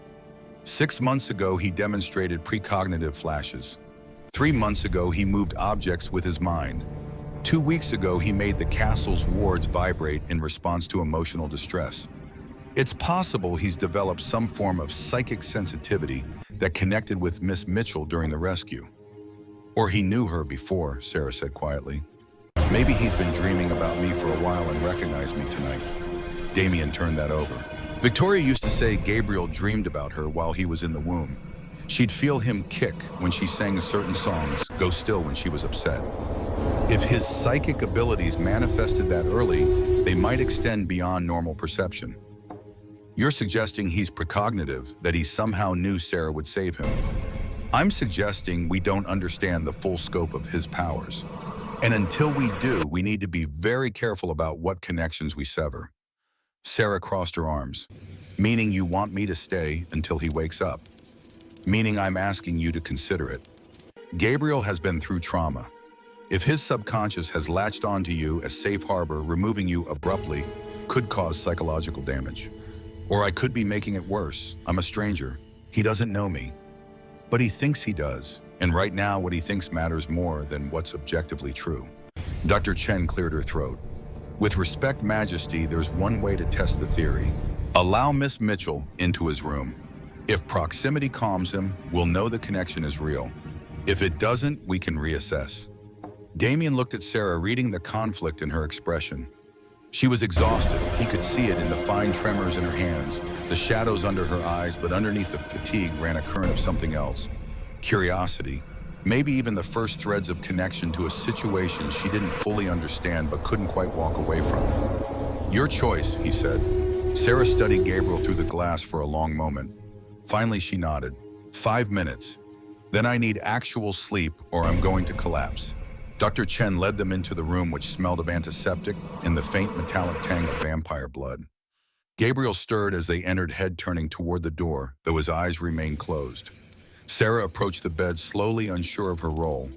Speaker 1: 6 months ago, he demonstrated precognitive flashes. 3 months ago, he moved objects with his mind. 2 weeks ago, he made the castle's wards vibrate in response to emotional distress. It's possible he's developed some form of psychic sensitivity that connected with Miss Mitchell during the rescue. Or he knew her before, Sarah said quietly. Maybe he's been dreaming about me for a while and recognized me tonight. Damien turned that over. Victoria used to say Gabriel dreamed about her while he was in the womb. She'd feel him kick when she sang certain songs, go still when she was upset. If his psychic abilities manifested that early, they might extend beyond normal perception. You're suggesting he's precognitive, that he somehow knew Sarah would save him. I'm suggesting we don't understand the full scope of his powers. And until we do, we need to be very careful about what connections we sever. Sarah crossed her arms. Meaning you want me to stay until he wakes up. Meaning I'm asking you to consider it. Gabriel has been through trauma. If his subconscious has latched onto you as safe harbor, removing you abruptly could cause psychological damage. Or I could be making it worse. I'm a stranger. He doesn't know me. But he thinks he does, and right now what he thinks matters more than what's objectively true. Dr. Chen cleared her throat. With respect, Majesty, there's one way to test the theory. Allow Miss Mitchell into his room. If proximity calms him, we'll know the connection is real. If it doesn't, we can reassess. Damien looked at Sarah, reading the conflict in her expression. She was exhausted. He could see it in the fine tremors in her hands, the shadows under her eyes, but underneath the fatigue ran a current of something else. Curiosity, maybe even the first threads of connection to a situation she didn't fully understand but couldn't quite walk away from. Your choice, he said. Sarah studied Gabriel through the glass for a long moment. Finally, she nodded. 5 minutes. Then I need actual sleep or I'm going to collapse. Dr. Chen led them into the room, which smelled of antiseptic and the faint metallic tang of vampire blood. Gabriel stirred as they entered, head turning toward the door, though his eyes remained closed. Sarah approached the bed, slowly, unsure of her role.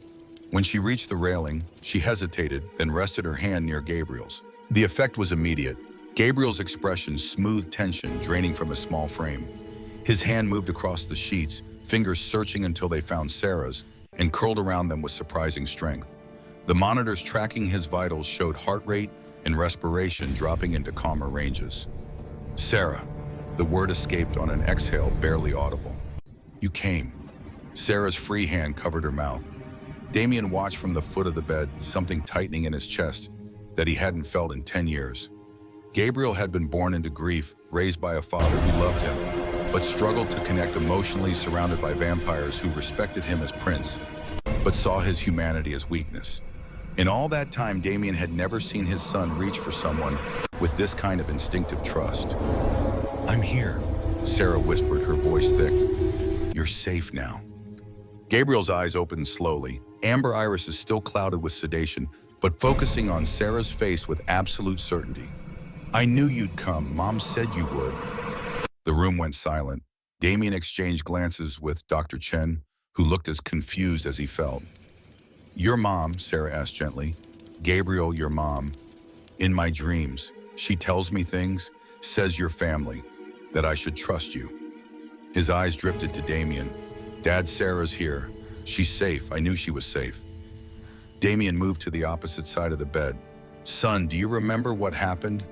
Speaker 1: When she reached the railing, she hesitated, then rested her hand near Gabriel's. The effect was immediate. Gabriel's expression smoothed tension draining from his small frame. His hand moved across the sheets, fingers searching until they found Sarah's, and curled around them with surprising strength. The monitors tracking his vitals showed heart rate and respiration dropping into calmer ranges. Sarah, The word escaped on an exhale, barely audible. You came. Sarah's free hand covered her mouth. Damien watched from the foot of the bed, something tightening in his chest that he hadn't felt in 10 years. Gabriel had been born into grief, raised by a father who loved him, but struggled to connect emotionally, surrounded by vampires who respected him as prince, but saw his humanity as weakness. In all that time, Damien had never seen his son reach for someone with this kind of instinctive trust. I'm here, Sarah whispered, her voice thick. You're safe now. Gabriel's eyes opened slowly, amber irises still clouded with sedation, but focusing on Sarah's face with absolute certainty. I knew you'd come. Mom said you would. The room went silent. Damien exchanged glances with Dr. Chen, who looked as confused as he felt. Your mom, Sarah asked gently. Gabriel, your mom. In my dreams, she tells me things, says you're family, that I should trust you. His eyes drifted to Damien. Dad, Sarah's here. She's safe. I knew she was safe. Damien moved to the opposite side of the bed. Son, do you remember what happened?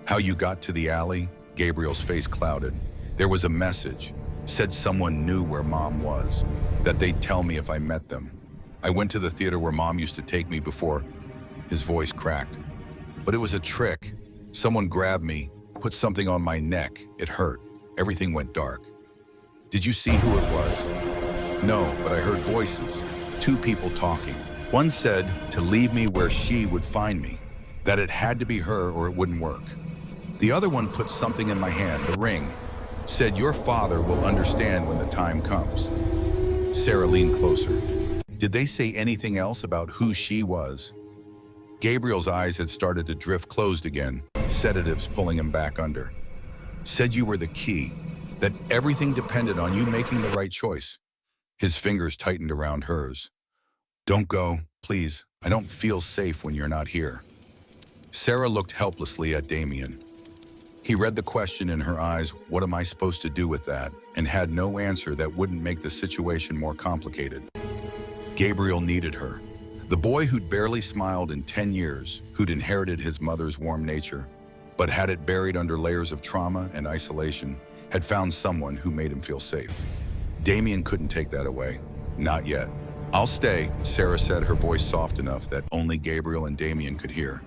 Speaker 1: How you got to the alley? Gabriel's face clouded. There was a message. Said someone knew where Mom was. That they'd tell me if I met them. I went to the theater where Mom used to take me before. His voice cracked. But it was a trick. Someone grabbed me, put something on my neck. It hurt. Everything went dark. Did you see who it was? No, but I heard voices. Two people talking. One said to leave me where she would find me. That it had to be her or it wouldn't work. The other one put something in my hand, the ring. Said your father will understand when the time comes. Sarah leaned closer. Did they say anything else about who she was? Gabriel's eyes had started to drift closed again, sedatives pulling him back under. Said you were the key, that everything depended on you making the right choice. His fingers tightened around hers. Don't go, please. I don't feel safe when you're not here. Sarah looked helplessly at Damien. He read the question in her eyes, what am I supposed to do with that, and had no answer that wouldn't make the situation more complicated. Gabriel needed her. The boy who'd barely smiled in 10 years, who'd inherited his mother's warm nature, but had it buried under layers of trauma and isolation, had found someone who made him feel safe. Damien couldn't take that away. Not yet. I'll stay, Sarah said, her voice soft enough that only Gabriel and Damien could hear.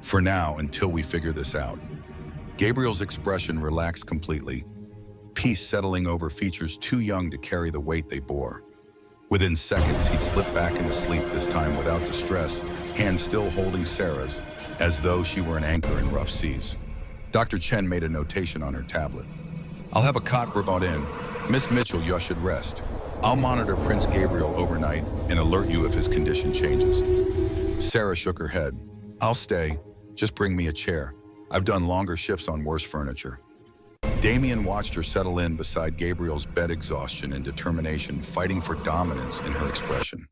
Speaker 1: For now, until we figure this out. Gabriel's expression relaxed completely, peace settling over features too young to carry the weight they bore. Within seconds, he'd slip back into sleep, this time without distress, hands still holding Sarah's, as though she were an anchor in rough seas. Dr. Chen made a notation on her tablet. I'll have a cot brought in. Miss Mitchell, you should rest. I'll monitor Prince Gabriel overnight and alert you if his condition changes. Sarah shook her head. I'll stay. Just bring me a chair. I've done longer shifts on worse furniture. Damien watched her settle in beside Gabriel's bed, exhaustion and determination fighting for dominance in her expression.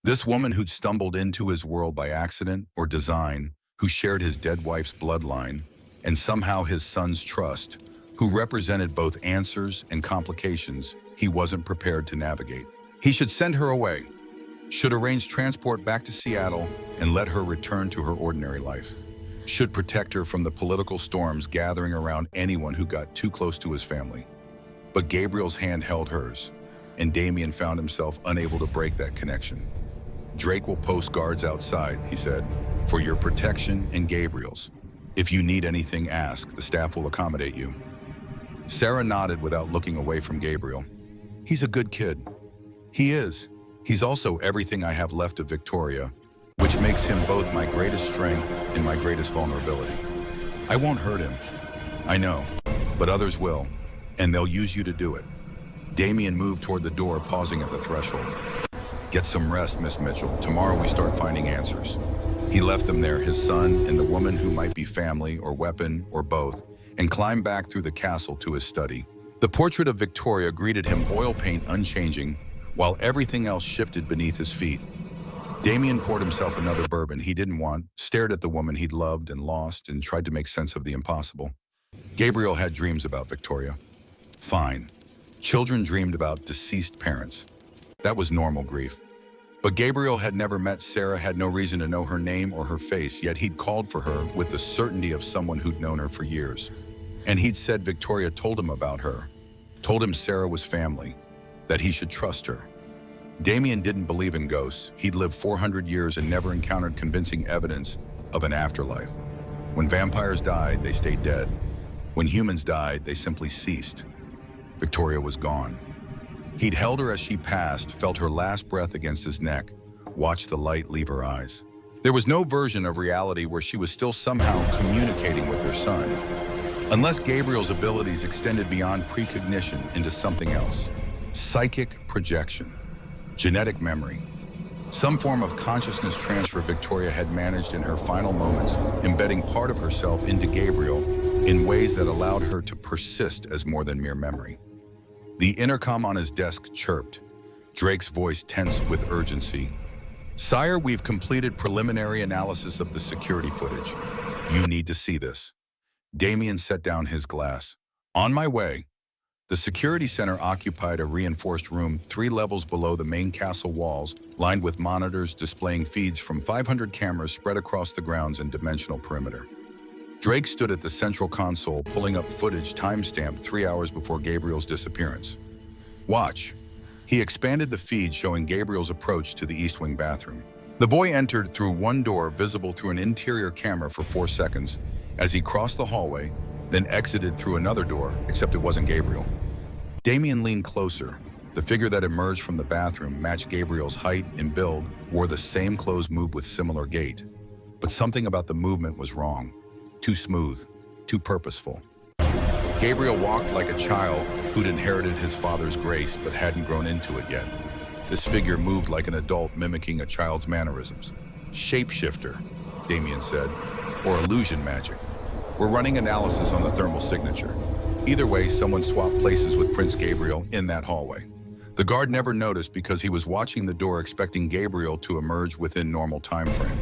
Speaker 1: This woman who'd stumbled into his world by accident or design, who shared his dead wife's bloodline, and somehow his son's trust, who represented both answers and complications he wasn't prepared to navigate. He should send her away, should arrange transport back to Seattle and let her return to her ordinary life. Should protect her from the political storms gathering around anyone who got too close to his family. But Gabriel's hand held hers, and Damien found himself unable to break that connection. Drake will post guards outside, he said, for your protection and Gabriel's. If you need anything, ask. The staff will accommodate you. Sarah nodded without looking away from Gabriel. He's a good kid. He is. He's also everything I have left of Victoria, which makes him both my greatest strength and my greatest vulnerability. I won't hurt him. I know, but others will, and they'll use you to do it. Damien moved toward the door, pausing at the threshold. Get some rest, Miss Mitchell. Tomorrow we start finding answers. He left them there, his son and the woman who might be family or weapon or both, and climbed back through the castle to his study. The portrait of Victoria greeted him, oil paint unchanging, while everything else shifted beneath his feet. Damien poured himself another bourbon he didn't want, stared at the woman he'd loved and lost, and tried to make sense of the impossible. Gabriel had dreams about Victoria. Fine. Children dreamed about deceased parents. That was normal grief. But Gabriel had never met Sarah, had no reason to know her name or her face, yet he'd called for her with the certainty of someone who'd known her for years. And he'd said Victoria told him about her, told him Sarah was family, that he should trust her. Damien didn't believe in ghosts. He'd lived 400 years and never encountered convincing evidence of an afterlife. When vampires died, they stayed dead. When humans died, they simply ceased. Victoria was gone. He'd held her as she passed, felt her last breath against his neck, watched the light leave her eyes. There was no version of reality where she was still somehow communicating with her son, unless Gabriel's abilities extended beyond precognition into something else. Psychic projection, genetic memory, some form of consciousness transfer Victoria had managed in her final moments, embedding part of herself into Gabriel in ways that allowed her to persist as more than mere memory. The intercom on his desk chirped, Drake's voice tense with urgency. "Sire, we've completed preliminary analysis of the security footage. You need to see this." Damien set down his glass. "On my way." The security center occupied a reinforced room 3 levels below the main castle walls, lined with monitors displaying feeds from 500 cameras spread across the grounds and dimensional perimeter. Drake stood at the central console, pulling up footage time-stamped 3 hours before Gabriel's disappearance. "Watch." He expanded the feed showing Gabriel's approach to the East Wing bathroom. The boy entered through one door visible through an interior camera for 4 seconds as he crossed the hallway, then exited through another door, except it wasn't Gabriel. Damien leaned closer. The figure that emerged from the bathroom matched Gabriel's height and build, wore the same clothes, moved with similar gait. But something about the movement was wrong. Too smooth, too purposeful. Gabriel walked like a child who'd inherited his father's grace but hadn't grown into it yet. This figure moved like an adult, mimicking a child's mannerisms. "Shapeshifter," Damien said, "or illusion magic. We're running analysis on the thermal signature. Either way, someone swapped places with Prince Gabriel in that hallway." The guard never noticed because he was watching the door, expecting Gabriel to emerge within normal time frame.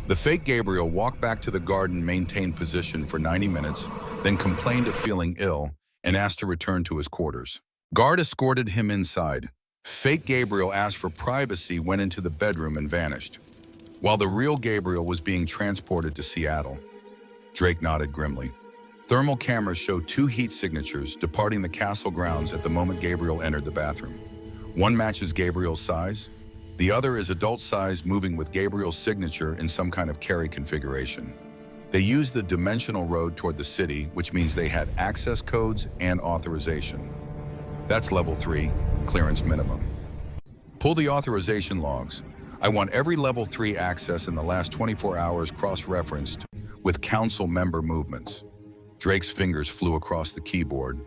Speaker 1: The fake Gabriel walked back to the garden, maintained position for 90 minutes, then complained of feeling ill and asked to return to his quarters. Guard escorted him inside. Fake Gabriel asked for privacy, went into the bedroom and vanished, while the real Gabriel was being transported to Seattle. Drake nodded grimly. Thermal cameras showed 2 heat signatures departing the castle grounds at the moment Gabriel entered the bathroom. One matches Gabriel's size. The other is adult size, moving with Gabriel's signature in some kind of carry configuration. They used the dimensional road toward the city, which means they had access codes and authorization. That's level 3, clearance minimum. Pull the authorization logs. I want every level 3 access in the last 24 hours cross-referenced with council member movements. Drake's fingers flew across the keyboard.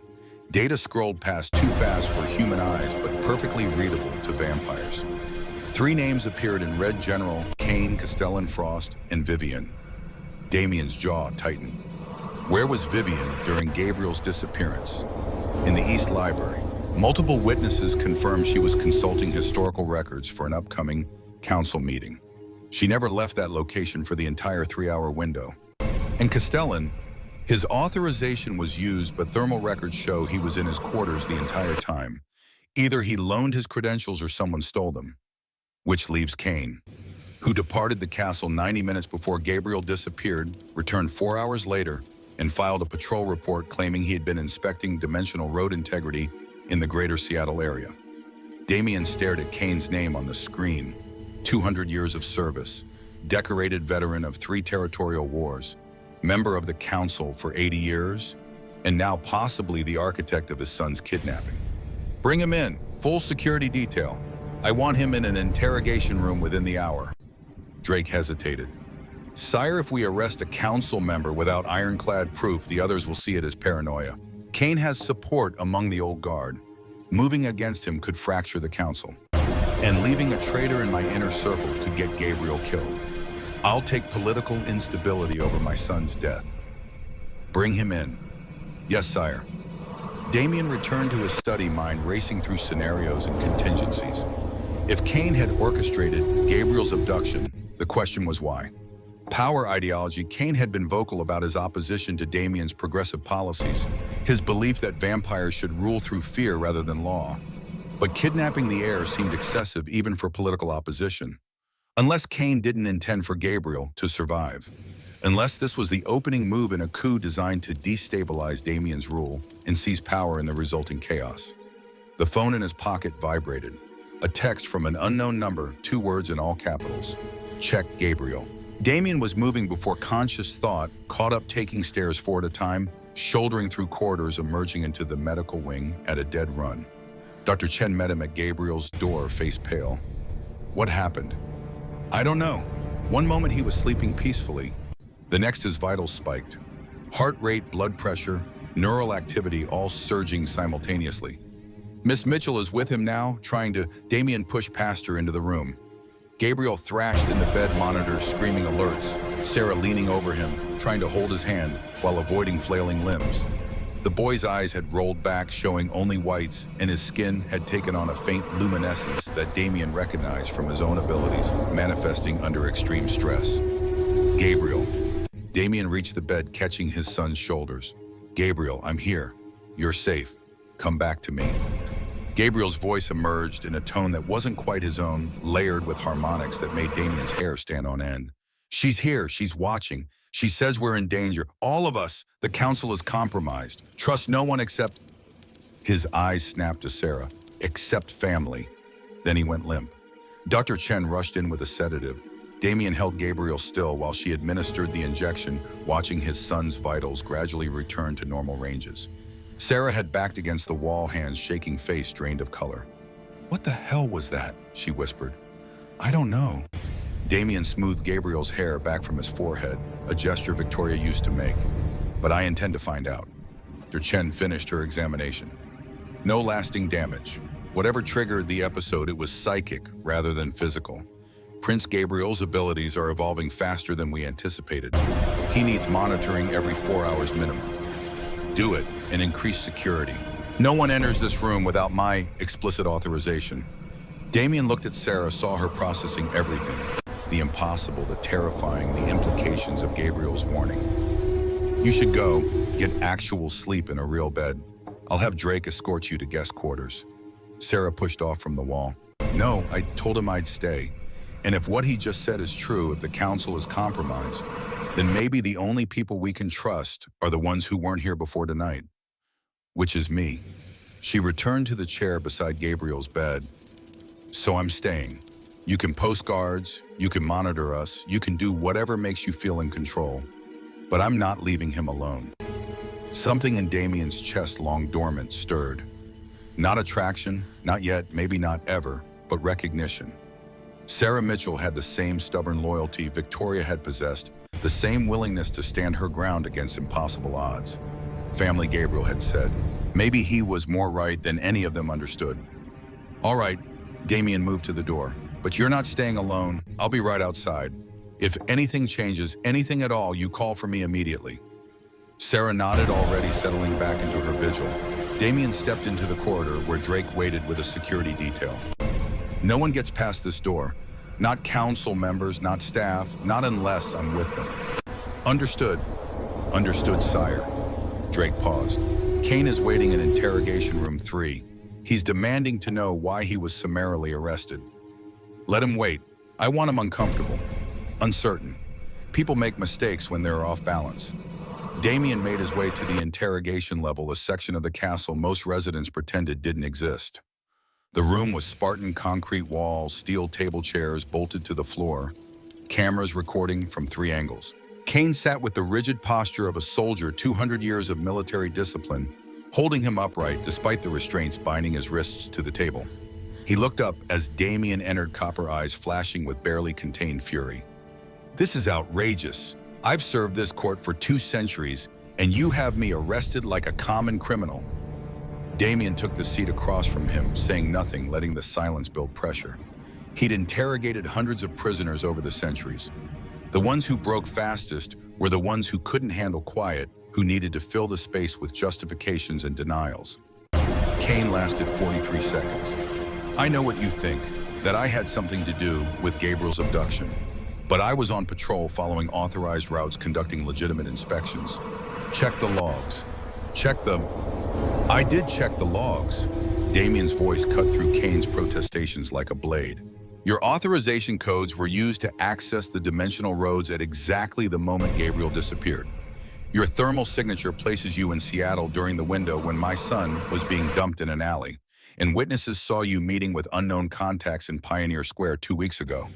Speaker 1: Data scrolled past too fast for human eyes, but perfectly readable to vampires. 3 names appeared in red: General, Kane, Castellan Frost, and Vivian. Damien's jaw tightened. Where was Vivian during Gabriel's disappearance? In the East Library. Multiple witnesses confirmed she was consulting historical records for an upcoming council meeting. She never left that location for the entire 3-hour window. And Castellan, his authorization was used, but thermal records show he was in his quarters the entire time. Either he loaned his credentials or someone stole them. Which leaves Kane, who departed the castle 90 minutes before Gabriel disappeared, returned 4 hours later, and filed a patrol report claiming he had been inspecting dimensional road integrity in the greater Seattle area. Damien stared at Kane's name on the screen. 200 years of service, decorated veteran of 3 territorial wars, member of the council for 80 years, and now possibly the architect of his son's kidnapping. "Bring him in, full security detail. I want him in an interrogation room within the hour." Drake hesitated. "Sire, if we arrest a council member without ironclad proof, the others will see it as paranoia. Kane has support among the old guard. Moving against him could fracture the council. And leaving a traitor in my inner circle could get Gabriel killed. I'll take political instability over my son's death. Bring him in." "Yes, sire." Damien returned to his study, mind racing through scenarios and contingencies. If Kane had orchestrated Gabriel's abduction, the question was why. Power ideology. Kane had been vocal about his opposition to Damien's progressive policies, his belief that vampires should rule through fear rather than law. But kidnapping the heir seemed excessive even for political opposition. Unless Kane didn't intend for Gabriel to survive. Unless this was the opening move in a coup designed to destabilize Damien's rule and seize power in the resulting chaos. The phone in his pocket vibrated. A text from an unknown number, 2 words in all capitals. Check Gabriel. Damien was moving before conscious thought, caught up taking stairs 4 at a time, shouldering through corridors, emerging into the medical wing at a dead run. Dr. Chen met him at Gabriel's door, face pale. What happened? I don't know. One moment he was sleeping peacefully. The next his vitals spiked. Heart rate, blood pressure, neural activity all surging simultaneously. Miss Mitchell is with him now, trying to... Damien pushed past her into the room. Gabriel thrashed in the bed monitor, screaming alerts. Sarah leaning over him, trying to hold his hand while avoiding flailing limbs. The boy's eyes had rolled back, showing only whites, and his skin had taken on a faint luminescence that Damien recognized from his own abilities, manifesting under extreme stress. Gabriel. Damien reached the bed, catching his son's shoulders. Gabriel, I'm here. You're safe. Come back to me. Gabriel's voice emerged in a tone that wasn't quite his own, layered with harmonics that made Damien's hair stand on end. She's here. She's watching. She says we're in danger. All of us. The council is compromised. Trust no one except... His eyes snapped to Sarah. Except family. Then he went limp. Dr. Chen rushed in with a sedative. Damien held Gabriel still while she administered the injection, watching his son's vitals gradually return to normal ranges. Sarah had backed against the wall, hands shaking, face drained of color. What the hell was that? She whispered. I don't know. Damien smoothed Gabriel's hair back from his forehead, a gesture Victoria used to make. But I intend to find out. Dr. Chen finished her examination. No lasting damage. Whatever triggered the episode, it was psychic rather than physical. Prince Gabriel's abilities are evolving faster than we anticipated. He needs monitoring every 4 hours minimum. Do it and increase security. No one enters this room without my explicit authorization. Damien looked at Sarah, saw her processing everything. The impossible, the terrifying, the implications of Gabriel's warning. You should go, get actual sleep in a real bed. I'll have Drake escort you to guest quarters. Sarah pushed off from the wall. No, I told him I'd stay. And if what he just said is true, if the council is compromised, then maybe the only people we can trust are the ones who weren't here before tonight. Which is me. She returned to the chair beside Gabriel's bed. So I'm staying. You can post guards, you can monitor us, you can do whatever makes you feel in control. But I'm not leaving him alone. Something in Damien's chest, long dormant, stirred. Not attraction, not yet, maybe not ever, but recognition. Sarah Mitchell had the same stubborn loyalty Victoria had possessed, the same willingness to stand her ground against impossible odds. Family, Gabriel had said. Maybe he was more right than any of them understood. All right, Damien moved to the door. But you're not staying alone. I'll be right outside. If anything changes, anything at all, you call for me immediately. Sarah nodded, already settling back into her vigil. Damien stepped into the corridor where Drake waited with a security detail. No one gets past this door. Not council members, not staff, not unless I'm with them. Understood. Understood, sire. Drake paused. Kane is waiting in interrogation room 3. He's demanding to know why he was summarily arrested. Let him wait. I want him uncomfortable. Uncertain. People make mistakes when they're off balance. Damien made his way to the interrogation level, a section of the castle most residents pretended didn't exist. The room was Spartan concrete walls, steel table chairs bolted to the floor, cameras recording from 3 angles. Kane sat with the rigid posture of a soldier, 200 years of military discipline, holding him upright despite the restraints binding his wrists to the table. He looked up as Damien entered, copper eyes flashing with barely contained fury. This is outrageous. I've served this court for 2 centuries, and you have me arrested like a common criminal. Damien took the seat across from him, saying nothing, letting the silence build pressure. He'd interrogated hundreds of prisoners over the centuries. The ones who broke fastest were the ones who couldn't handle quiet, who needed to fill the space with justifications and denials. Kane lasted 43 seconds. I know what you think, that I had something to do with Gabriel's abduction. But I was on patrol following authorized routes, conducting legitimate inspections. Check the logs. Check them. I did check the logs. Damien's voice cut through Kane's protestations like a blade. Your authorization codes were used to access the dimensional roads at exactly the moment Gabriel disappeared. Your thermal signature places you in Seattle during the window when my son was being dumped in an alley, and witnesses saw you meeting with unknown contacts in Pioneer Square 2 weeks ago.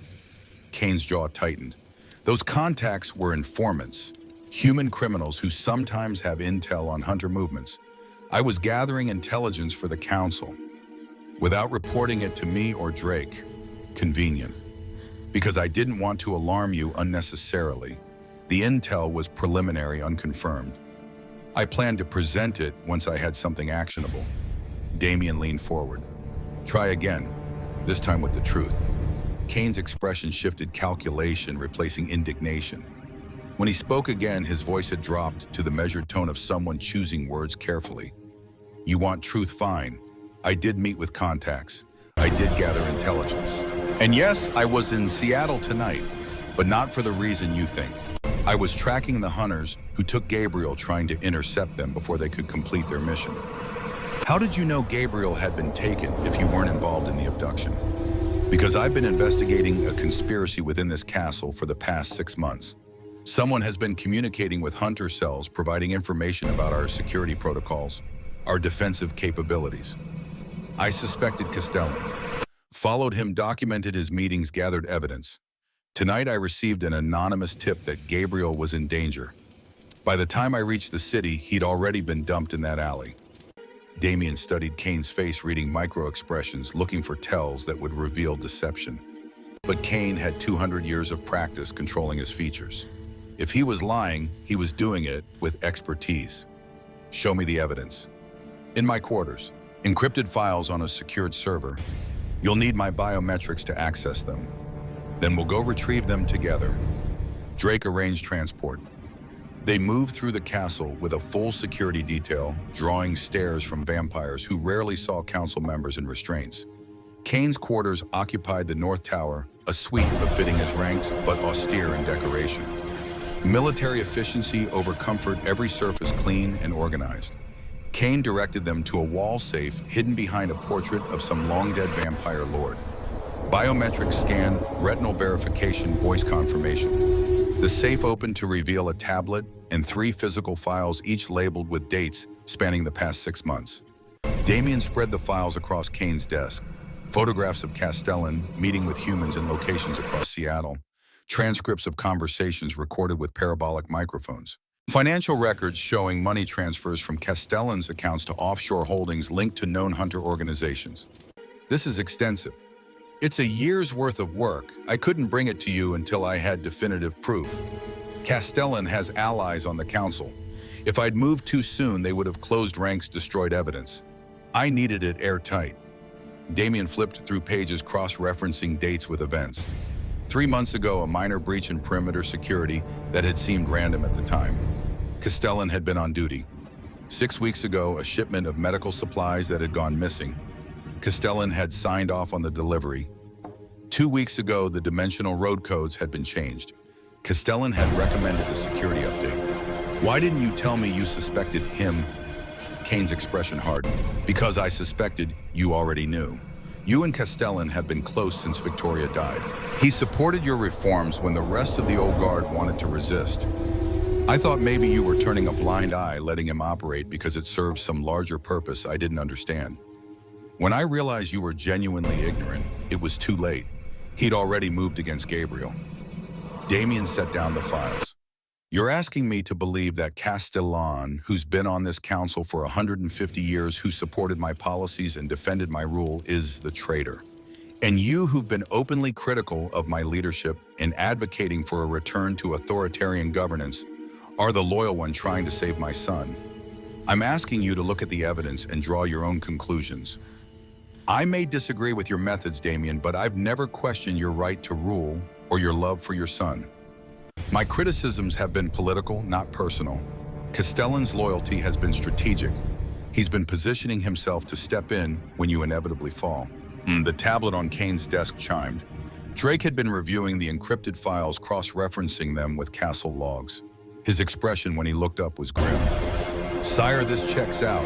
Speaker 1: Kane's jaw tightened. Those contacts were informants, human criminals who sometimes have intel on Hunter movements. I was gathering intelligence for the council, without reporting it to me or Drake. Convenient. Because I didn't want to alarm you unnecessarily. The intel was preliminary, unconfirmed. I planned to present it once I had something actionable. Damien leaned forward. Try again, this time with the truth. Kane's expression shifted, calculation replacing indignation. When he spoke again, his voice had dropped to the measured tone of someone choosing words carefully. You want truth? Fine. I did meet with contacts. I did gather intelligence. And yes, I was in Seattle tonight, but not for the reason you think. I was tracking the hunters who took Gabriel, trying to intercept them before they could complete their mission. How did you know Gabriel had been taken if you weren't involved in the abduction? Because I've been investigating a conspiracy within this castle for the past 6 months. Someone has been communicating with Hunter cells, providing information about our security protocols, our defensive capabilities. I suspected Castellan. Followed him, documented his meetings, gathered evidence. Tonight I received an anonymous tip that Gabriel was in danger. By the time I reached the city, he'd already been dumped in that alley. Damien studied Kane's face, reading micro-expressions, looking for tells that would reveal deception. But Kane had 200 years of practice controlling his features. If he was lying, he was doing it with expertise. Show me the evidence. In my quarters, encrypted files on a secured server. You'll need my biometrics to access them. Then we'll go retrieve them together. Drake arranged transport. They moved through the castle with a full security detail, drawing stares from vampires who rarely saw council members in restraints. Kane's quarters occupied the North Tower, a suite befitting his ranks but austere in decoration. Military efficiency over comfort, every surface clean and organized. Kane directed them to a wall safe hidden behind a portrait of some long-dead vampire lord. Biometric scan, retinal verification, voice confirmation. The safe opened to reveal a tablet and 3 physical files, each labeled with dates spanning the past 6 months. Damien spread the files across Kane's desk. Photographs of Castellan meeting with humans in locations across Seattle. Transcripts of conversations recorded with parabolic microphones. Financial records showing money transfers from Castellan's accounts to offshore holdings linked to known Hunter organizations. This is extensive. It's a year's worth of work. I couldn't bring it to you until I had definitive proof. Castellan has allies on the council. If I'd moved too soon, they would have closed ranks, destroyed evidence. I needed it airtight. Damien flipped through pages, cross-referencing dates with events. 3 months ago, a minor breach in perimeter security that had seemed random at the time. Castellan had been on duty. 6 weeks ago, a shipment of medical supplies that had gone missing. Castellan had signed off on the delivery. 2 weeks ago, the dimensional road codes had been changed. Castellan had recommended a security update. Why didn't you tell me you suspected him? Kane's expression hardened. Because I suspected you already knew. You and Castellan have been close since Victoria died. He supported your reforms when the rest of the old guard wanted to resist. I thought maybe you were turning a blind eye, letting him operate because it served some larger purpose I didn't understand. When I realized you were genuinely ignorant, it was too late. He'd already moved against Gabriel. Damien set down the files. You're asking me to believe that Castellan, who's been on this council for 150 years, who supported my policies and defended my rule, is the traitor. And you, who've been openly critical of my leadership and advocating for a return to authoritarian governance, are the loyal one trying to save my son. I'm asking you to look at the evidence and draw your own conclusions. I may disagree with your methods, Damien, but I've never questioned your right to rule or your love for your son. My criticisms have been political, not personal. Castellan's loyalty has been strategic. He's been positioning himself to step in when you inevitably fall. The tablet on Kane's desk chimed. Drake had been reviewing the encrypted files, cross-referencing them with castle logs. His expression when he looked up was grim. Sire, this checks out.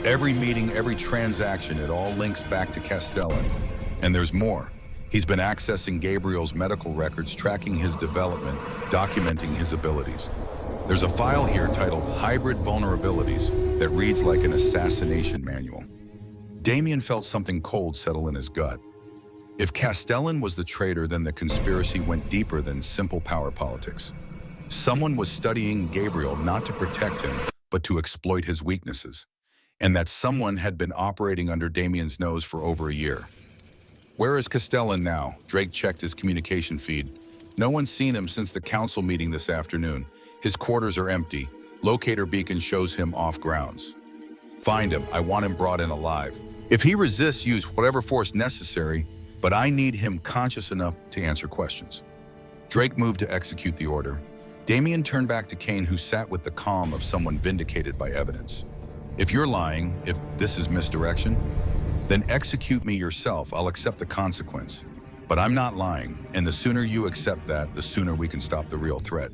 Speaker 1: Every meeting, every transaction, it all links back to Castellan. And there's more. He's been accessing Gabriel's medical records, tracking his development, documenting his abilities. There's a file here titled Hybrid Vulnerabilities that reads like an assassination manual. Damien felt something cold settle in his gut. If Castellan was the traitor, then the conspiracy went deeper than simple power politics. Someone was studying Gabriel not to protect him, but to exploit his weaknesses. And that someone had been operating under Damien's nose for over a year. Where is Castellan now? Drake checked his communication feed. No one's seen him since the council meeting this afternoon. His quarters are empty. Locator beacon shows him off grounds. Find him. I want him brought in alive. If he resists, use whatever force necessary, but I need him conscious enough to answer questions. Drake moved to execute the order. Damien turned back to Kane, who sat with the calm of someone vindicated by evidence. If you're lying, if this is misdirection, then execute me yourself. I'll accept the consequence. But I'm not lying, and the sooner you accept that, the sooner we can stop the real threat.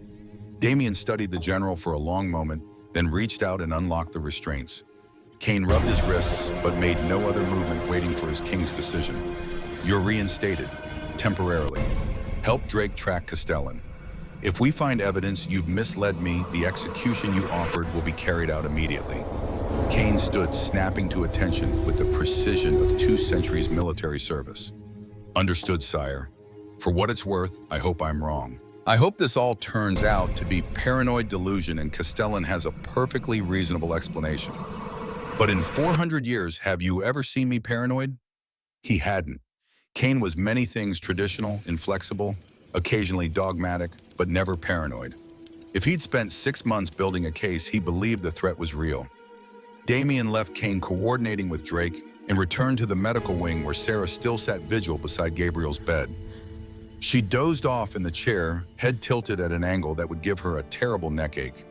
Speaker 1: Damien studied the general for a long moment, then reached out and unlocked the restraints. Kane rubbed his wrists, but made no other movement, waiting for his king's decision. You're reinstated, temporarily. Help Drake track Castellan. If we find evidence you've misled me, the execution you offered will be carried out immediately. Kane stood, snapping to attention with the precision of 2 centuries military service. Understood, sire. For what it's worth, I hope I'm wrong. I hope this all turns out to be paranoid delusion and Castellan has a perfectly reasonable explanation. But in 400 years, have you ever seen me paranoid? He hadn't. Kane was many things: traditional, inflexible, occasionally dogmatic, but never paranoid. If he'd spent 6 months building a case, he believed the threat was real. Damien left Kane coordinating with Drake and returned to the medical wing, where Sarah still sat vigil beside Gabriel's bed. She dozed off in the chair, head tilted at an angle that would give her a terrible neck ache.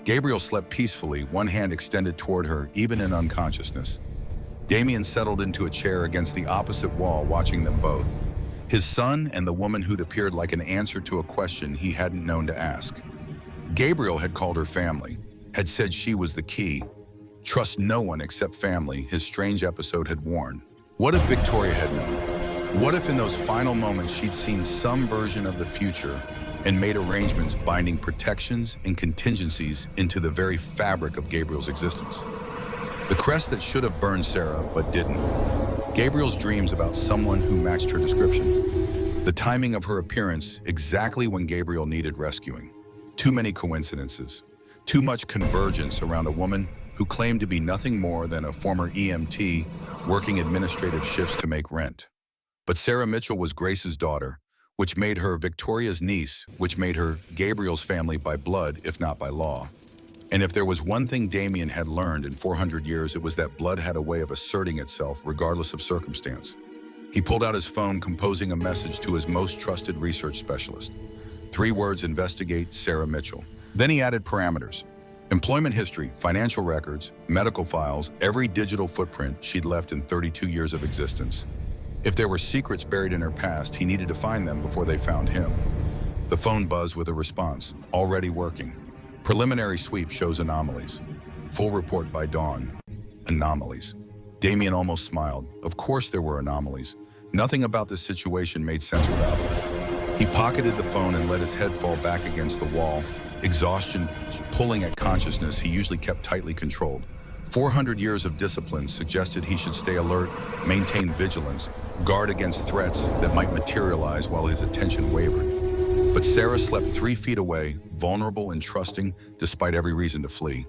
Speaker 1: Gabriel slept peacefully, one hand extended toward her, even in unconsciousness. Damien settled into a chair against the opposite wall, watching them both. His son and the woman who'd appeared like an answer to a question he hadn't known to ask. Gabriel had called her family, had said she was the key. Trust no one except family, his strange episode had warned. What if Victoria had known? What if in those final moments she'd seen some version of the future and made arrangements binding protections and contingencies into the very fabric of Gabriel's existence? The crest that should have burned Sarah, but didn't. Gabriel's dreams about someone who matched her description. The timing of her appearance, exactly when Gabriel needed rescuing. Too many coincidences. Too much convergence around a woman who claimed to be nothing more than a former EMT working administrative shifts to make rent. But Sarah Mitchell was Grace's daughter, which made her Victoria's niece, which made her Gabriel's family by blood, if not by law. And if there was one thing Damien had learned in 400 years, it was that blood had a way of asserting itself regardless of circumstance. He pulled out his phone, composing a message to his most trusted research specialist. 3 words: investigate Sarah Mitchell. Then he added parameters. Employment history, financial records, medical files, every digital footprint she'd left in 32 years of existence. If there were secrets buried in her past, he needed to find them before they found him. The phone buzzed with a response. Already working. Preliminary sweep shows anomalies. Full report by dawn. Anomalies. Damien almost smiled. Of course there were anomalies. Nothing about this situation made sense without it. He pocketed the phone and let his head fall back against the wall. Exhaustion pulling at consciousness he usually kept tightly controlled. 400 years of discipline suggested he should stay alert, maintain vigilance, guard against threats that might materialize while his attention wavered. But Sarah slept 3 feet away, vulnerable and trusting despite every reason to flee.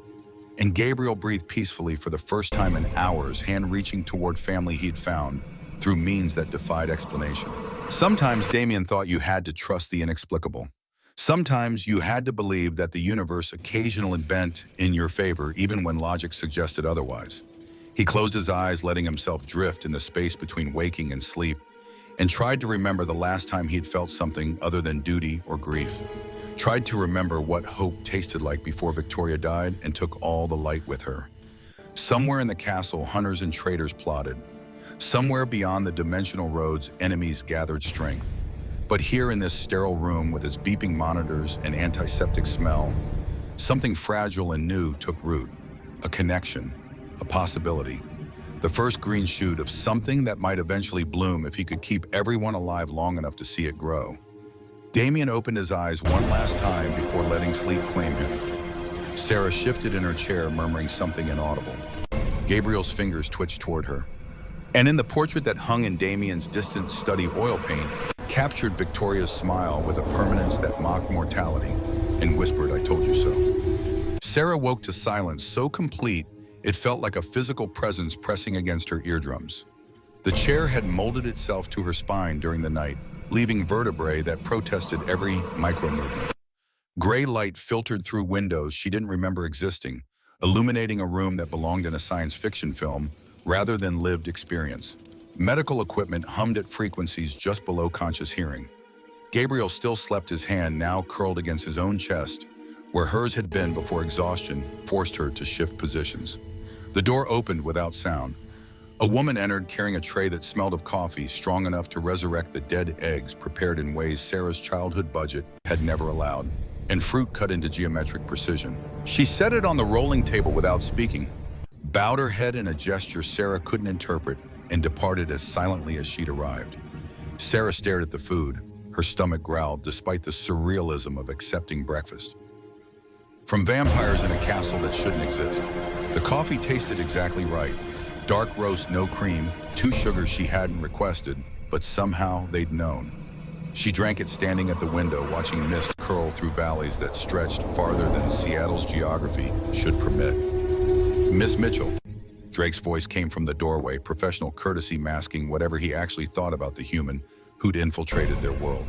Speaker 1: And Gabriel breathed peacefully for the first time in hours, hand reaching toward family he'd found through means that defied explanation. Sometimes Damien thought you had to trust the inexplicable. Sometimes you had to believe that the universe occasionally bent in your favor, even when logic suggested otherwise. He closed his eyes, letting himself drift in the space between waking and sleep, and tried to remember the last time he'd felt something other than duty or grief. Tried to remember what hope tasted like before Victoria died and took all the light with her. Somewhere in the castle, hunters and traders plotted. Somewhere beyond the dimensional roads, enemies gathered strength. But here in this sterile room with its beeping monitors and antiseptic smell, something fragile and new took root. A connection, a possibility. the first green shoot of something that might eventually bloom if he could keep everyone alive long enough to see it grow. Damien opened his eyes one last time before letting sleep claim him. Sarah shifted in her chair, murmuring something inaudible. Gabriel's fingers twitched toward her. And in the portrait that hung in Damien's distant study oil paint, captured Victoria's smile with a permanence that mocked mortality, and whispered, "I told you so." Sarah woke to silence so complete, it felt like a physical presence pressing against her eardrums. The chair had molded itself to her spine during the night, leaving vertebrae that protested every micro-movement. Gray light filtered through windows she didn't remember existing, illuminating a room that belonged in a science fiction film rather than lived experience. Medical equipment hummed at frequencies just below conscious hearing. Gabriel still slept, his hand now curled against his own chest, where hers had been before exhaustion forced her to shift positions. The door opened without sound. A woman entered carrying a tray that smelled of coffee, strong enough to resurrect the dead eggs prepared in ways Sarah's childhood budget had never allowed, and fruit cut into geometric precision. She set it on the rolling table without speaking, bowed her head in a gesture Sarah couldn't interpret, and departed as silently as she'd arrived. Sarah stared at the food. Her stomach growled despite the surrealism of accepting breakfast. From vampires in a castle that shouldn't exist. The coffee tasted exactly right. Dark roast, no cream, 2 sugars she hadn't requested, but somehow they'd known. She drank it standing at the window, watching mist curl through valleys that stretched farther than Seattle's geography should permit. "Miss Mitchell." Drake's voice came from the doorway, professional courtesy masking whatever he actually thought about the human who'd infiltrated their world.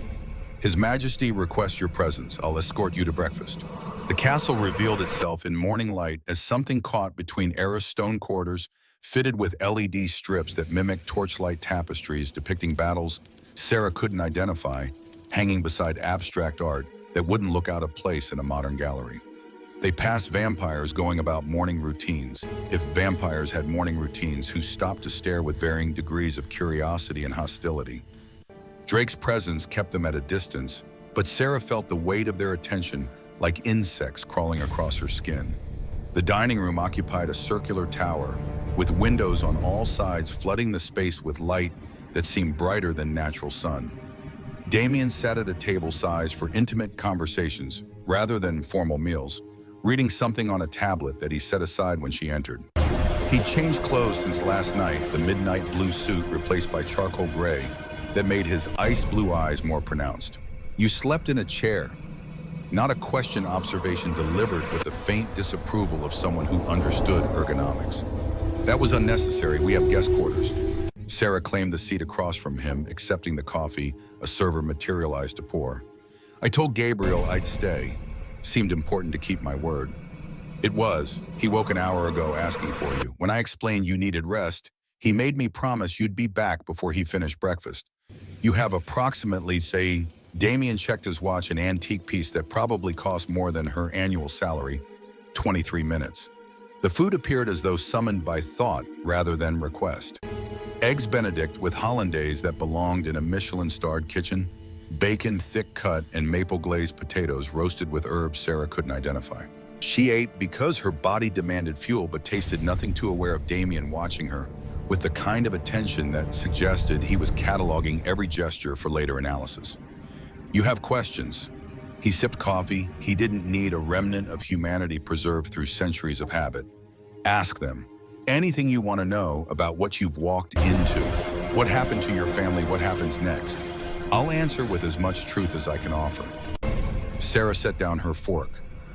Speaker 1: "His Majesty requests your presence. I'll escort you to breakfast." The castle revealed itself in morning light as something caught between Era's stone quarters, fitted with LED strips that mimicked torchlight tapestries depicting battles Sarah couldn't identify, hanging beside abstract art that wouldn't look out of place in a modern gallery. They passed vampires going about morning routines, if vampires had morning routines, who stopped to stare with varying degrees of curiosity and hostility. Drake's presence kept them at a distance, but Sarah felt the weight of their attention like insects crawling across her skin. The dining room occupied a circular tower, with windows on all sides flooding the space with light that seemed brighter than natural sun. Damien sat at a table sized for intimate conversations rather than formal meals, reading something on a tablet that he set aside when she entered. He'd changed clothes since last night, the midnight blue suit replaced by charcoal gray that made his ice blue eyes more pronounced. "You slept in a chair." Not a question observation delivered with the faint disapproval of someone who understood ergonomics. "That was unnecessary. We have guest quarters." Sarah claimed the seat across from him, accepting the coffee a server materialized to pour. "I told Gabriel I'd stay. Seemed important to keep my word." "It was. He woke an hour ago asking for you. When I explained you needed rest, he made me promise you'd be back before he finished breakfast. You have approximately, say..." Damien checked his watch, an antique piece that probably cost more than her annual salary, 23 minutes. The food appeared as though summoned by thought rather than request. Eggs Benedict with hollandaise that belonged in a Michelin-starred kitchen, bacon thick cut, and maple-glazed potatoes roasted with herbs Sarah couldn't identify. She ate because her body demanded fuel, but tasted nothing too aware of Damien watching her, with the kind of attention that suggested he was cataloging every gesture for later analysis. "You have questions." He sipped coffee. He didn't need a remnant of humanity preserved through centuries of habit. "Ask them. Anything you want to know about what you've walked into. What happened to your family, what happens next. I'll answer with as much truth as I can offer." Sarah set down her fork.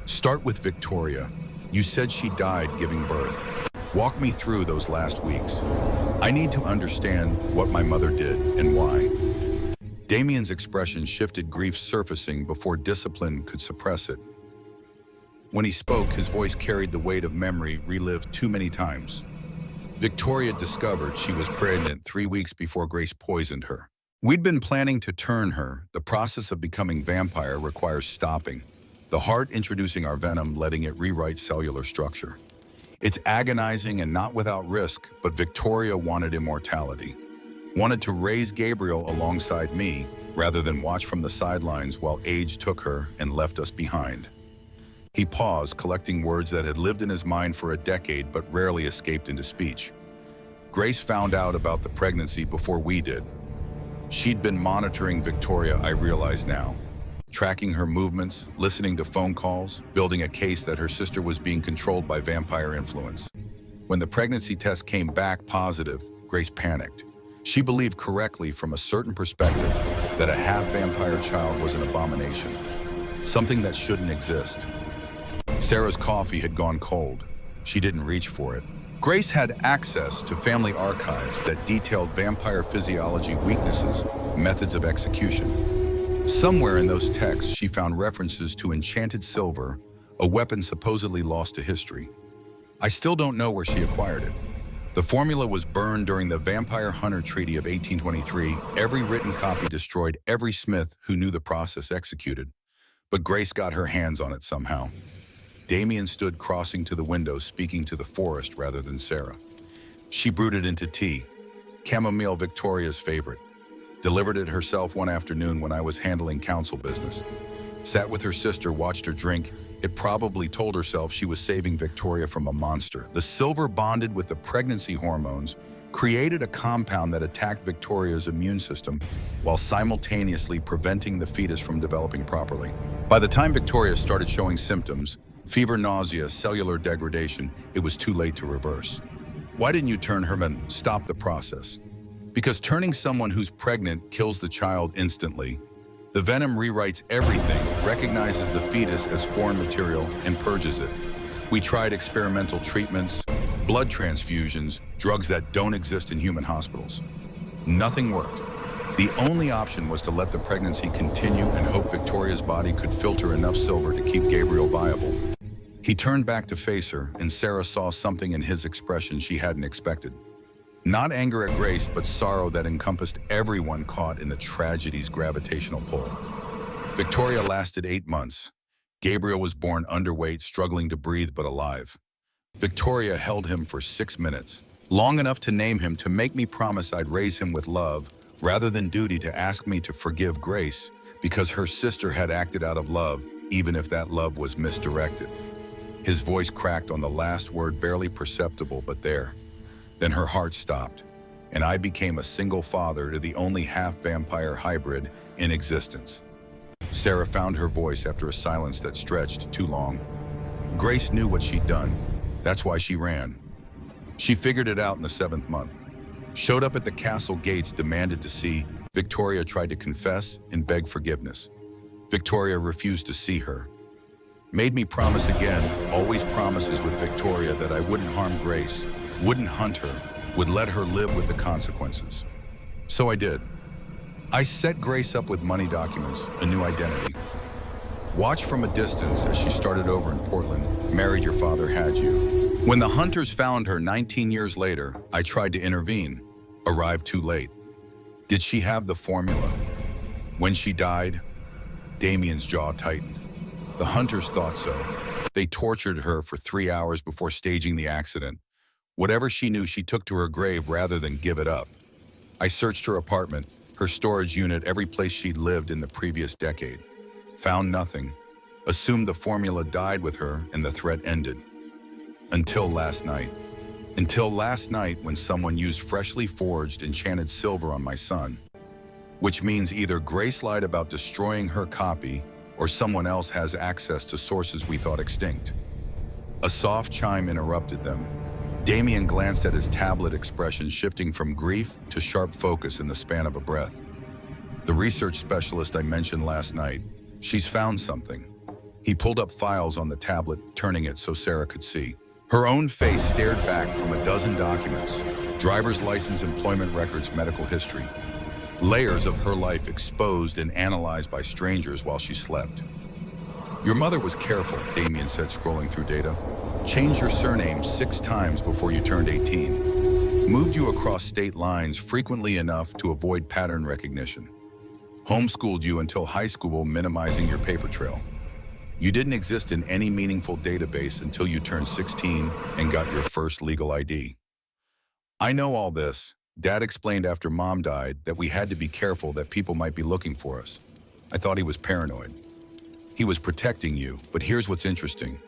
Speaker 1: "Start with Victoria. You said she died giving birth. Walk me through those last weeks. I need to understand what my mother did and why." Damien's expression shifted, grief surfacing before discipline could suppress it. When he spoke, his voice carried the weight of memory relived too many times. "Victoria discovered she was pregnant 3 weeks before Grace poisoned her. We'd been planning to turn her. The process of becoming vampire requires stopping. The heart introducing our venom, letting it rewrite cellular structure. It's agonizing and not without risk, but Victoria wanted immortality. Wanted to raise Gabriel alongside me, rather than watch from the sidelines while age took her and left us behind." He paused, collecting words that had lived in his mind for a decade but rarely escaped into speech. Grace found out about the pregnancy before we did. She'd been monitoring Victoria, I realize now, tracking her movements, listening to phone calls, building a case that her sister was being controlled by vampire influence. When the pregnancy test came back positive, Grace panicked. She believed correctly from a certain perspective that a half-vampire child was an abomination, something that shouldn't exist. Sarah's coffee had gone cold. She didn't reach for it. Grace had access to family archives that detailed vampire physiology weaknesses, methods of execution. Somewhere in those texts, she found references to enchanted silver, a weapon supposedly lost to history. I still don't know where she acquired it. The formula was burned during the Vampire Hunter Treaty of 1823. Every written copy destroyed every smith who knew the process executed. But Grace got her hands on it somehow. Damien stood crossing to the window, speaking to the forest rather than Sarah. She brewed it into tea, chamomile, Victoria's favorite. Delivered it herself one afternoon when I was handling council business. Sat with her sister, watched her drink. It probably told herself she was saving Victoria from a monster. The silver bonded with the pregnancy hormones, created a compound that attacked Victoria's immune system while simultaneously preventing the fetus from developing properly. By the time Victoria started showing symptoms, fever, nausea, cellular degradation, it was too late to reverse. Why didn't you turn her and stop the process? Because turning someone who's pregnant kills the child instantly. The venom rewrites everything, recognizes the fetus as foreign material, and purges it. We tried experimental treatments, blood transfusions, drugs that don't exist in human hospitals. Nothing worked. The only option was to let the pregnancy continue and hope Victoria's body could filter enough silver to keep Gabriel viable. He turned back to face her, and Sarah saw something in his expression she hadn't expected. Not anger at Grace, but sorrow that encompassed everyone caught in the tragedy's gravitational pull. Victoria lasted 8 months. Gabriel was born underweight, struggling to breathe but alive. Victoria held him for 6 minutes, long enough to name him, to make me promise I'd raise him with love, rather than duty, to ask me to forgive Grace, because her sister had acted out of love, even if that love was misdirected. His voice cracked on the last word, barely perceptible, but there. Then her heart stopped, and I became a single father to the only half-vampire hybrid in existence. Sarah found her voice after a silence that stretched too long. Grace knew what she'd done. That's why she ran. She figured it out in the 7th month. Showed up at the castle gates, demanded to see. Victoria tried to confess and beg forgiveness. Victoria refused to see her. Made me promise again, always promises with Victoria, that I wouldn't harm Grace, wouldn't hunt her, would let her live with the consequences. So I did. I set Grace up with money documents, a new identity. Watched from a distance as she started over in Portland. Married your father had you. When the hunters found her 19 years later, I tried to intervene. Arrived too late. Did she have the formula? When she died, Damien's jaw tightened. The hunters thought so. They tortured her for 3 hours before staging the accident. Whatever she knew, she took to her grave rather than give it up. I searched her apartment, her storage unit, every place she'd lived in the previous decade. Found nothing. Assumed the formula died with her and the threat ended. Until last night. Until last night, when someone used freshly forged enchanted silver on my son. Which means either Grace lied about destroying her copy, or someone else has access to sources we thought extinct. A soft chime interrupted them. Damien glanced at his tablet, expression shifting from grief to sharp focus in the span of a breath. The research specialist I mentioned last night, she's found something. He pulled up files on the tablet, turning it so Sarah could see. Her own face stared back from a dozen documents: driver's license, employment records, medical history. Layers of her life exposed and analyzed by strangers while she slept. Your mother was careful, Damien said, scrolling through data. Changed your surname 6 times before you turned 18. Moved you across state lines frequently enough to avoid pattern recognition. Homeschooled you until high school, minimizing your paper trail. You didn't exist in any meaningful database until you turned 16 and got your first legal ID. I know all this. Dad explained after Mom died that we had to be careful, that people might be looking for us. I thought he was paranoid. He was protecting you, but here's what's interesting.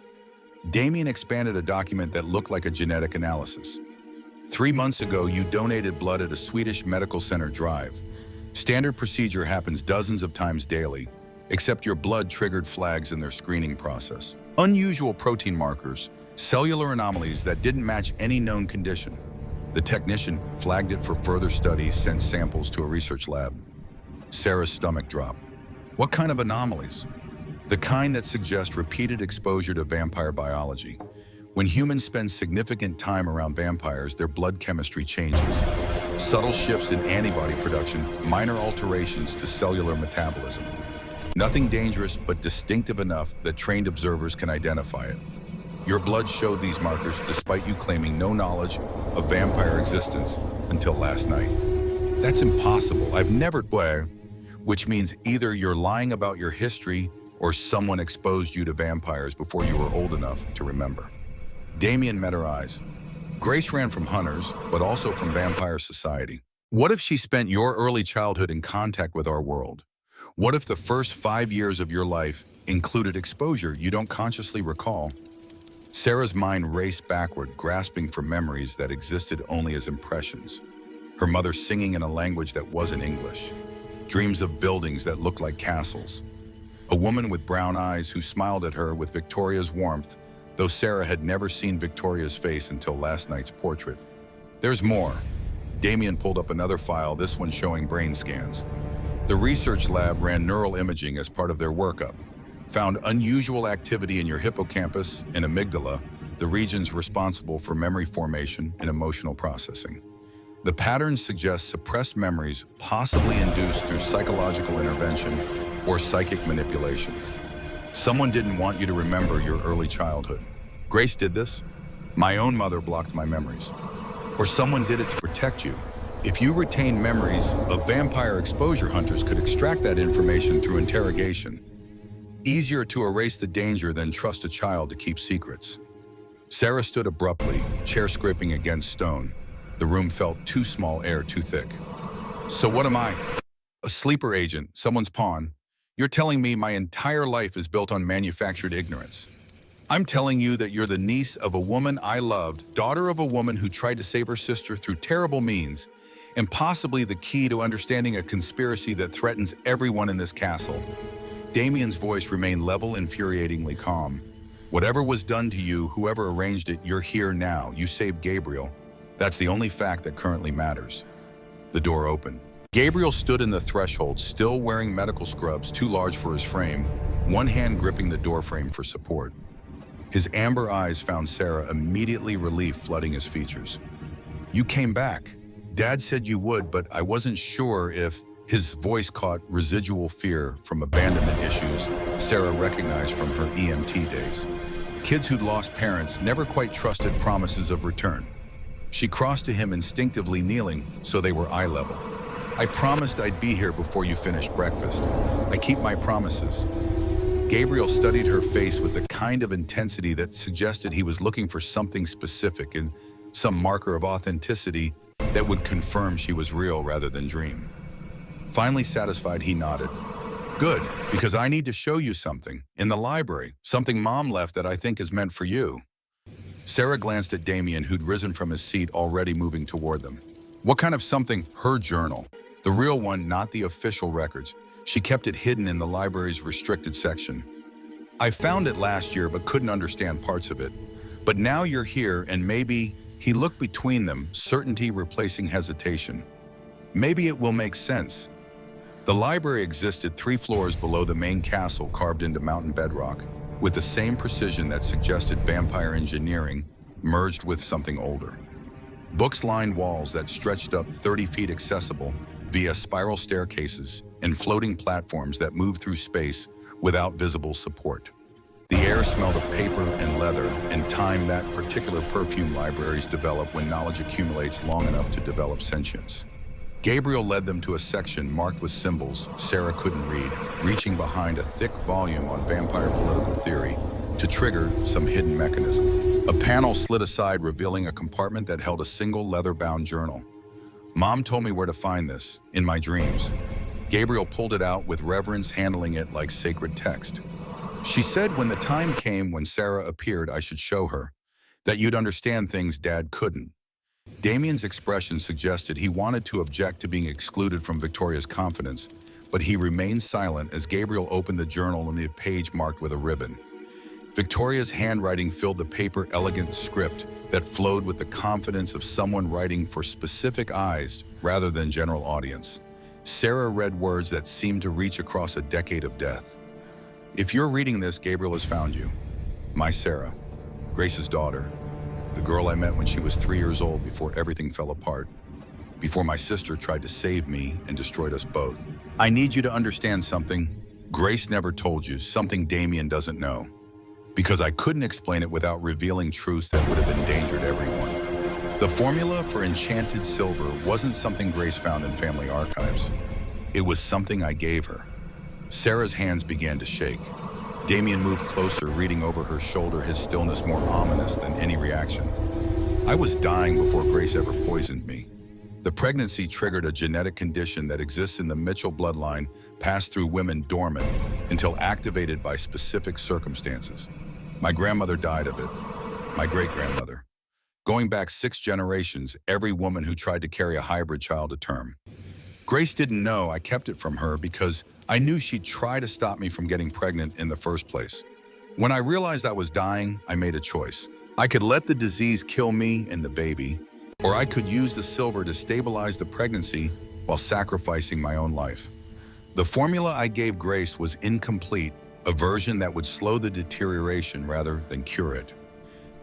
Speaker 1: Damien expanded a document that looked like a genetic analysis. 3 months ago, you donated blood at a Swedish medical center drive. Standard procedure happens dozens of times daily, except your blood triggered flags in their screening process. Unusual protein markers, cellular anomalies that didn't match any known condition. The technician flagged it for further study, sent samples to a research lab. Sarah's stomach dropped. What kind of anomalies? The kind that suggest repeated exposure to vampire biology. When humans spend significant time around vampires, their blood chemistry changes. Subtle shifts in antibody production, minor alterations to cellular metabolism. Nothing dangerous, but distinctive enough that trained observers can identify it. Your blood showed these markers despite you claiming no knowledge of vampire existence until last night. That's impossible. I've never... Which means either you're lying about your history or someone exposed you to vampires before you were old enough to remember. Damien met her eyes. Grace ran from hunters, but also from vampire society. What if she spent your early childhood in contact with our world? What if the first 5 years of your life included exposure you don't consciously recall? Sarah's mind raced backward, grasping for memories that existed only as impressions. Her mother singing in a language that wasn't English. Dreams of buildings that looked like castles. A woman with brown eyes who smiled at her with Victoria's warmth, though Sarah had never seen Victoria's face until last night's portrait. There's more. Damien pulled up another file, this one showing brain scans. The research lab ran neural imaging as part of their workup. Found unusual activity in your hippocampus and amygdala, the regions responsible for memory formation and emotional processing. The patterns suggest suppressed memories possibly induced through psychological intervention or psychic manipulation. Someone didn't want you to remember your early childhood. Grace did this. My own mother blocked my memories. Or someone did it to protect you. If you retain memories of vampire exposure, hunters could extract that information through interrogation. Easier to erase the danger than trust a child to keep secrets. Sarah stood abruptly, chair scraping against stone. The room felt too small, air too thick. So what am I? A sleeper agent, someone's pawn. You're telling me my entire life is built on manufactured ignorance. I'm telling you that you're the niece of a woman I loved, daughter of a woman who tried to save her sister through terrible means, and possibly the key to understanding a conspiracy that threatens everyone in this castle. Damien's voice remained level, infuriatingly calm. Whatever was done to you, whoever arranged it, you're here now. You saved Gabriel. That's the only fact that currently matters. The door opened. Gabriel stood in the threshold, still wearing medical scrubs too large for his frame, one hand gripping the doorframe for support. His amber eyes found Sarah, immediately relief flooding his features. You came back. Dad said you would, but I wasn't sure if... His voice caught residual fear from abandonment issues Sarah recognized from her EMT days. Kids who'd lost parents never quite trusted promises of return. She crossed to him, instinctively kneeling so they were eye level. I promised I'd be here before you finished breakfast. I keep my promises. Gabriel studied her face with the kind of intensity that suggested he was looking for something specific and some marker of authenticity that would confirm she was real rather than dream. Finally satisfied, he nodded. Good, because I need to show you something. In the library, something Mom left that I think is meant for you. Sarah glanced at Damien, who'd risen from his seat, already moving toward them. What kind of something? Her journal. The real one, not the official records. She kept it hidden in the library's restricted section. I found it last year but couldn't understand parts of it. But now you're here and maybe... He looked between them, certainty replacing hesitation. Maybe it will make sense. The library existed 3 floors below the main castle, carved into mountain bedrock, with the same precision that suggested vampire engineering merged with something older. Books lined walls that stretched up 30 feet, accessible via spiral staircases and floating platforms that moved through space without visible support. The air smelled of paper and leather and time, that particular perfume libraries develop when knowledge accumulates long enough to develop sentience. Gabriel led them to a section marked with symbols Sarah couldn't read, reaching behind a thick volume on vampire political theory to trigger some hidden mechanism. A panel slid aside, revealing a compartment that held a single leather-bound journal. Mom told me where to find this, in my dreams. Gabriel pulled it out with reverence, handling it like sacred text. She said when the time came when Sarah appeared, I should show her, that you'd understand things Dad couldn't. Damien's expression suggested he wanted to object to being excluded from Victoria's confidence, but he remained silent as Gabriel opened the journal and a page marked with a ribbon. Victoria's handwriting filled the paper elegant script that flowed with the confidence of someone writing for specific eyes rather than general audience. Sarah read words that seemed to reach across a decade of death. If you're reading this, Gabriel has found you. My Sarah, Grace's daughter, the girl I met when she was 3 years old before everything fell apart, before my sister tried to save me and destroyed us both. I need you to understand something. Grace never told you something Damien doesn't know, because I couldn't explain it without revealing truths that would have endangered everyone. The formula for enchanted silver wasn't something Grace found in family archives. It was something I gave her. Sarah's hands began to shake. Damien moved closer, reading over her shoulder, his stillness more ominous than any reaction. I was dying before Grace ever poisoned me. The pregnancy triggered a genetic condition that exists in the Mitchell bloodline, passed through women dormant until activated by specific circumstances. My grandmother died of it, my great-grandmother. Going back 6 generations, every woman who tried to carry a hybrid child to term. Grace didn't know I kept it from her because I knew she'd try to stop me from getting pregnant in the first place. When I realized I was dying, I made a choice. I could let the disease kill me and the baby, or I could use the silver to stabilize the pregnancy while sacrificing my own life. The formula I gave Grace was incomplete, a version that would slow the deterioration rather than cure it.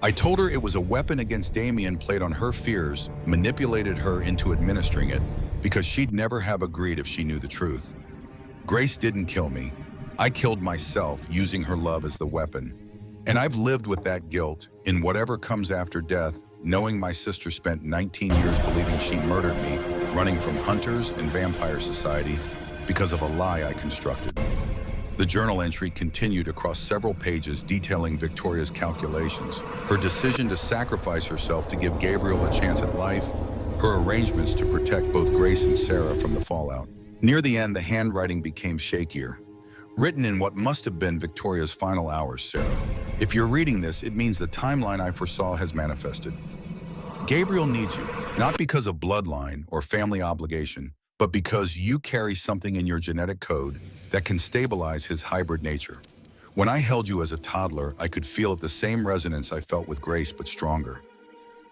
Speaker 1: I told her it was a weapon against Damien, played on her fears, manipulated her into administering it, because she'd never have agreed if she knew the truth. Grace didn't kill me. I killed myself using her love as the weapon. And I've lived with that guilt in whatever comes after death, knowing my sister spent 19 years believing she murdered me, running from hunters and vampire society because of a lie I constructed. The journal entry continued across several pages detailing Victoria's calculations, her decision to sacrifice herself to give Gabriel a chance at life, her arrangements to protect both Grace and Sarah from the fallout. Near the end, the handwriting became shakier. Written in what must have been Victoria's final hours, Sarah. If you're reading this, it means the timeline I foresaw has manifested. Gabriel needs you, not because of bloodline or family obligation, but because you carry something in your genetic code that can stabilize his hybrid nature. When I held you as a toddler, I could feel the same resonance I felt with Grace, but stronger.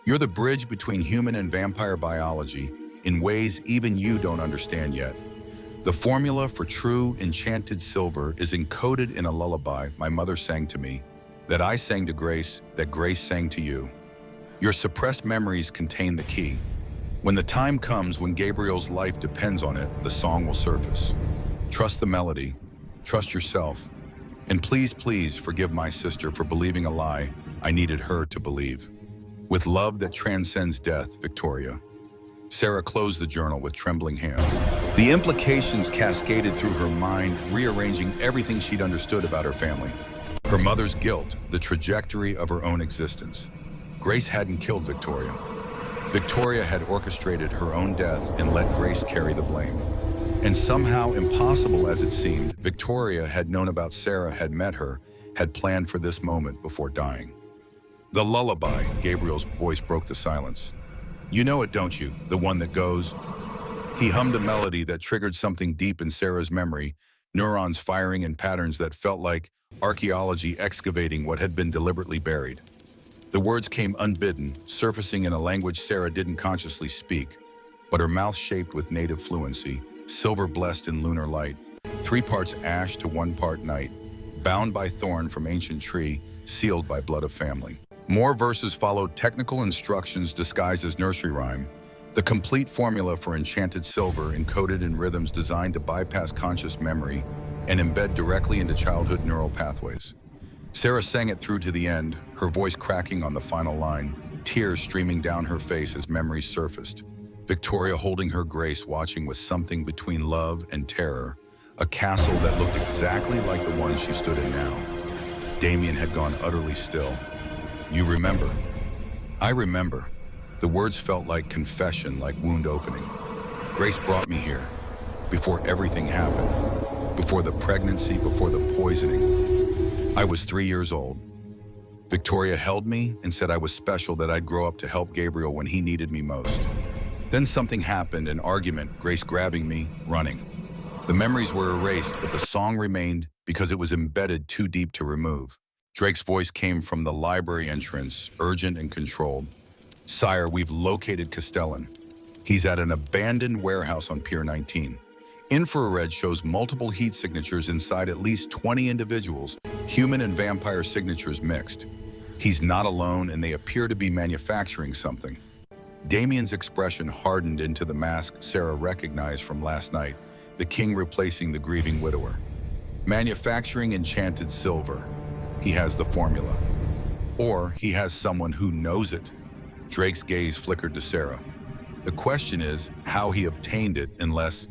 Speaker 1: You're the bridge between human and vampire biology in ways even you don't understand yet. The formula for true enchanted silver is encoded in a lullaby my mother sang to me, that I sang to Grace, that Grace sang to you. Your suppressed memories contain the key. When the time comes when Gabriel's life depends on it, the song will surface. Trust the melody, trust yourself, and please, please forgive my sister for believing a lie I needed her to believe. With love that transcends death, Victoria. Sarah closed the journal with trembling hands. The implications cascaded through her mind, rearranging everything she'd understood about her family. Her mother's guilt, the trajectory of her own existence. Grace hadn't killed Victoria. Victoria had orchestrated her own death and let Grace carry the blame. And somehow, impossible as it seemed, Victoria had known about Sarah, had met her, had planned for this moment before dying. The lullaby, Gabriel's voice broke the silence. You know it, don't you? The one that goes. He hummed a melody that triggered something deep in Sarah's memory, neurons firing in patterns that felt like archaeology excavating what had been deliberately buried. The words came unbidden, surfacing in a language Sarah didn't consciously speak, but her mouth shaped with native fluency, silver blessed in lunar light, 3 parts ash to 1 part night, bound by thorn from ancient tree, sealed by blood of family. More verses followed, technical instructions disguised as nursery rhyme, the complete formula for enchanted silver encoded in rhythms designed to bypass conscious memory and embed directly into childhood neural pathways. Sarah sang it through to the end, her voice cracking on the final line, tears streaming down her face as memories surfaced. Victoria holding her Grace, watching with something between love and terror, a castle that looked exactly like the one she stood in now. Damien had gone utterly still. You remember? I remember. The words felt like confession, like wound opening. Grace brought me here, before everything happened, before the pregnancy, before the poisoning. I was 3 years old. Victoria held me and said I was special, that I'd grow up to help Gabriel when he needed me most. Then something happened, an argument, Grace grabbing me, running. The memories were erased, but the song remained because it was embedded too deep to remove. Drake's voice came from the library entrance, urgent and controlled. "Sire, we've located Castellan. He's at an abandoned warehouse on Pier 19. Infrared shows multiple heat signatures inside at least 20 individuals, human and vampire signatures mixed. He's not alone, and they appear to be manufacturing something." Damien's expression hardened into the mask Sarah recognized from last night, the king replacing the grieving widower. Manufacturing enchanted silver. He has the formula. Or he has someone who knows it. Drake's gaze flickered to Sarah. The question is how he obtained it, unless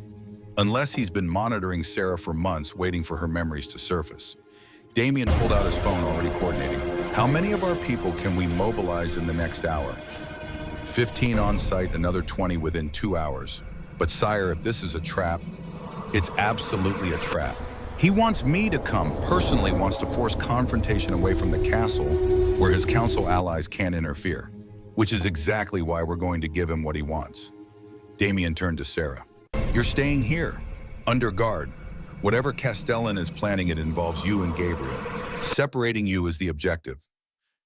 Speaker 1: he's been monitoring Sarah for months, waiting for her memories to surface. Damien pulled out his phone, already coordinating. "How many of our people can we mobilize in the next hour?" 15 on site, another 20 within 2 hours. "But sire, if this is a trap..." "It's absolutely a trap. He wants me to come, personally wants to force confrontation away from the castle, where his council allies can't interfere. Which is exactly why we're going to give him what he wants." Damien turned to Sarah. "You're staying here, under guard. Whatever Castellan is planning, it involves you and Gabriel. Separating you is the objective."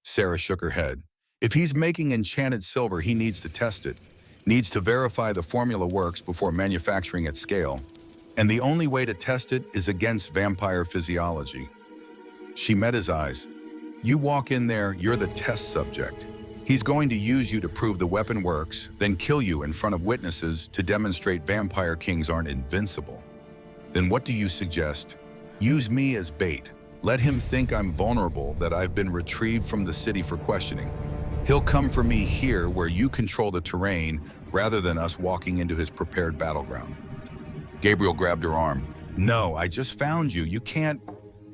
Speaker 1: Sarah shook her head. "If he's making enchanted silver, he needs to test it, needs to verify the formula works before manufacturing at scale. And the only way to test it is against vampire physiology." She met his eyes. "You walk in there, you're the test subject. He's going to use you to prove the weapon works, then kill you in front of witnesses to demonstrate vampire kings aren't invincible. Then what do you suggest? Use me as bait. Let him think I'm vulnerable, that I've been retrieved from the city for questioning. He'll come for me here, where you control the terrain, rather than us walking into his prepared battleground." Gabriel grabbed her arm. "No, I just found you. You can't..."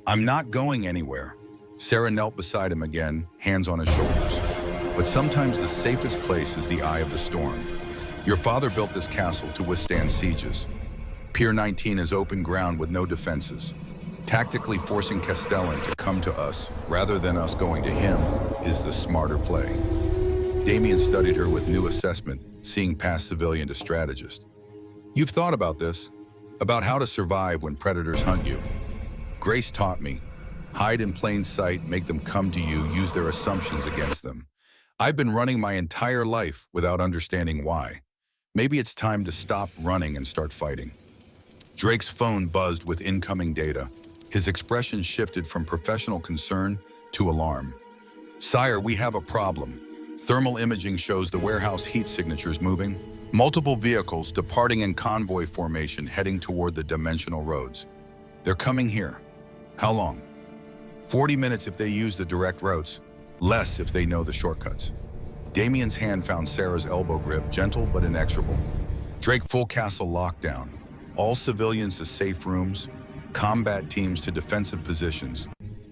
Speaker 1: "I'm not going anywhere." Sarah knelt beside him again, hands on his shoulders. "But sometimes the safest place is the eye of the storm. Your father built this castle to withstand sieges. Pier 19 is open ground with no defenses. Tactically forcing Castellan to come to us, rather than us going to him, is the smarter play." Damien studied her with new assessment, seeing past civilian to strategist. "You've thought about this? About how to survive when predators hunt you?" "Grace taught me. Hide in plain sight, make them come to you, use their assumptions against them. I've been running my entire life without understanding why. Maybe it's time to stop running and start fighting." Drake's phone buzzed with incoming data. His expression shifted from professional concern to alarm. "Sire, we have a problem. Thermal imaging shows the warehouse heat signatures moving. Multiple vehicles departing in convoy formation, heading toward the dimensional roads. They're coming here. How long? 40 minutes if they use the direct routes, less if they know the shortcuts." Damien's hand found Sarah's elbow grip, gentle but inexorable. "Drake, full castle lockdown. All civilians to safe rooms, combat teams to defensive positions.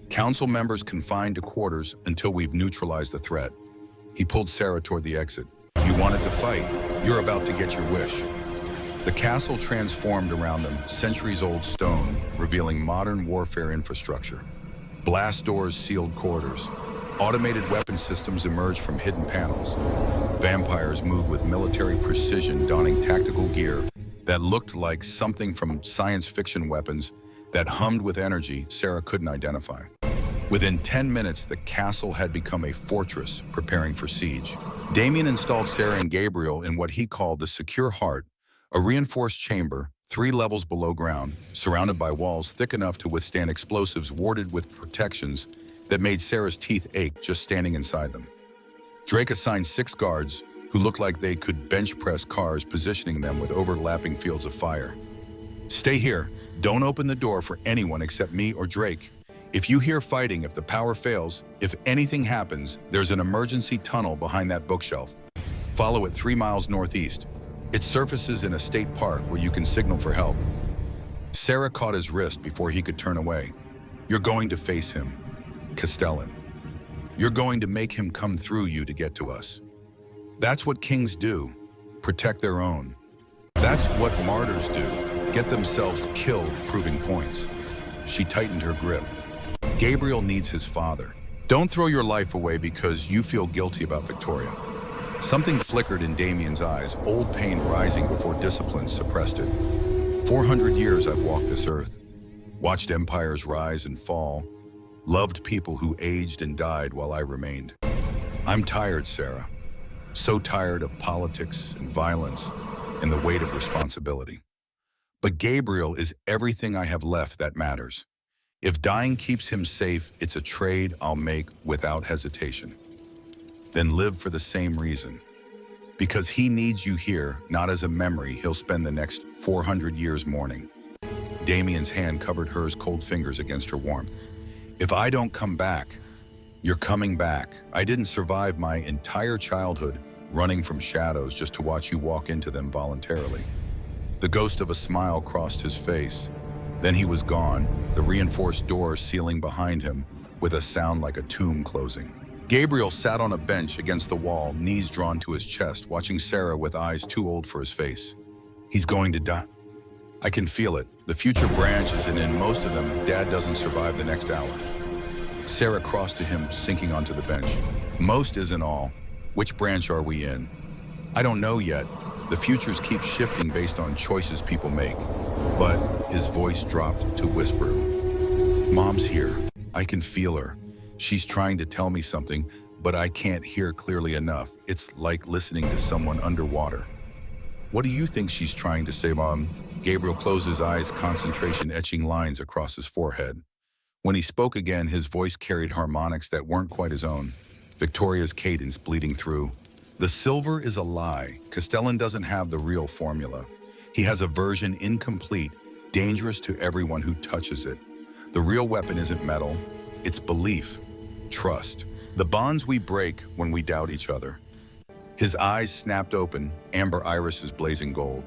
Speaker 1: Council members confined to quarters until we've neutralized the threat." He pulled Sarah toward the exit. "You wanted to fight. You're about to get your wish." The castle transformed around them, centuries-old stone, revealing modern warfare infrastructure. Blast doors sealed corridors. Automated weapon systems emerged from hidden panels. Vampires moved with military precision, donning tactical gear that looked like something from science fiction weapons that hummed with energy Sarah couldn't identify. Within 10 minutes, the castle had become a fortress preparing for siege. Damien installed Sarah and Gabriel in what he called the Secure Heart, a reinforced chamber 3 levels below ground, surrounded by walls thick enough to withstand explosives, warded with protections that made Sarah's teeth ache just standing inside them. Drake assigned 6 guards who looked like they could bench press cars, positioning them with overlapping fields of fire. "Stay here. Don't open the door for anyone except me or Drake. If you hear fighting, if the power fails, if anything happens, there's an emergency tunnel behind that bookshelf. Follow it 3 miles northeast. It surfaces in a state park where you can signal for help." Sarah caught his wrist before he could turn away. "You're going to face him, Castellan. You're going to make him come through you to get to us. That's what kings do, protect their own. That's what martyrs do, get themselves killed proving points." She tightened her grip. "Gabriel needs his father. Don't throw your life away because you feel guilty about Victoria. Something flickered in Damien's eyes, old pain rising before discipline suppressed it. 400 years I've walked this earth, watched empires rise and fall, loved people who aged and died while I remained. I'm tired, Sarah. So tired of politics and violence and the weight of responsibility. But Gabriel is everything I have left that matters. If dying keeps him safe, it's a trade I'll make without hesitation. Then live for the same reason. Because he needs you here, not as a memory he'll spend the next 400 years mourning. Damien's hand covered hers, cold fingers against her warmth. If I don't come back, you're coming back. I didn't survive my entire childhood running from shadows just to watch you walk into them voluntarily. The ghost of a smile crossed his face. Then he was gone, the reinforced door sealing behind him with a sound like a tomb closing. Gabriel sat on a bench against the wall, knees drawn to his chest, watching Sarah with eyes too old for his face. He's going to die. I can feel it. The future branches, and in most of them, Dad doesn't survive the next hour. Sarah crossed to him, sinking onto the bench. Most isn't all. Which branch are we in? I don't know yet. The futures keep shifting based on choices people make. But his voice dropped to whisper. Mom's here. I can feel her. She's trying to tell me something, but I can't hear clearly enough. It's like listening to someone underwater. What do you think she's trying to say, Mom? Gabriel closed his eyes, concentration etching lines across his forehead. When he spoke again, his voice carried harmonics that weren't quite his own. Victoria's cadence bleeding through. The silver is a lie. Castellan doesn't have the real formula. He has a version incomplete, dangerous to everyone who touches it. The real weapon isn't metal, it's belief, trust. The bonds we break when we doubt each other. His eyes snapped open, amber irises blazing gold.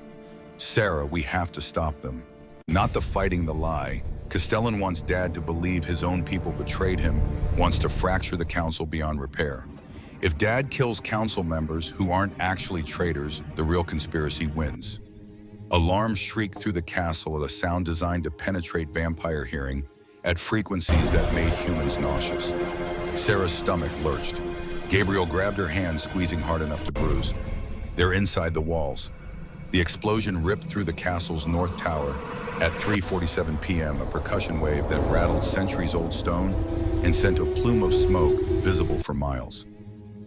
Speaker 1: Sarah, we have to stop them. Not the fighting the lie. Castellan wants Dad to believe his own people betrayed him, wants to fracture the council beyond repair. If Dad kills council members who aren't actually traitors, the real conspiracy wins. Alarms shrieked through the castle at a sound designed to penetrate vampire hearing at frequencies that made humans nauseous. Sarah's stomach lurched. Gabriel grabbed her hand, squeezing hard enough to bruise. They're inside the walls. The explosion ripped through the castle's north tower. At 3:47 p.m., a percussion wave that rattled centuries-old stone and sent a plume of smoke visible for miles.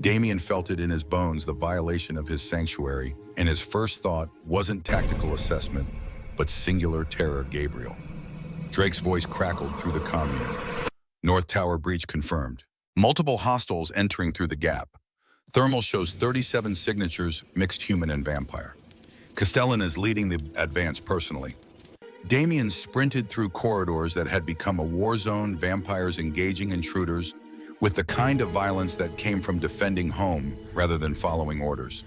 Speaker 1: Damien felt it in his bones, the violation of his sanctuary, and his first thought wasn't tactical assessment, but singular terror. Gabriel. Drake's voice crackled through the commune. North Tower breach confirmed. Multiple hostiles entering through the gap. Thermal shows 37 signatures, mixed human and vampire. Castellan is leading the advance personally. Damien sprinted through corridors that had become a war zone, vampires engaging intruders, with the kind of violence that came from defending home rather than following orders.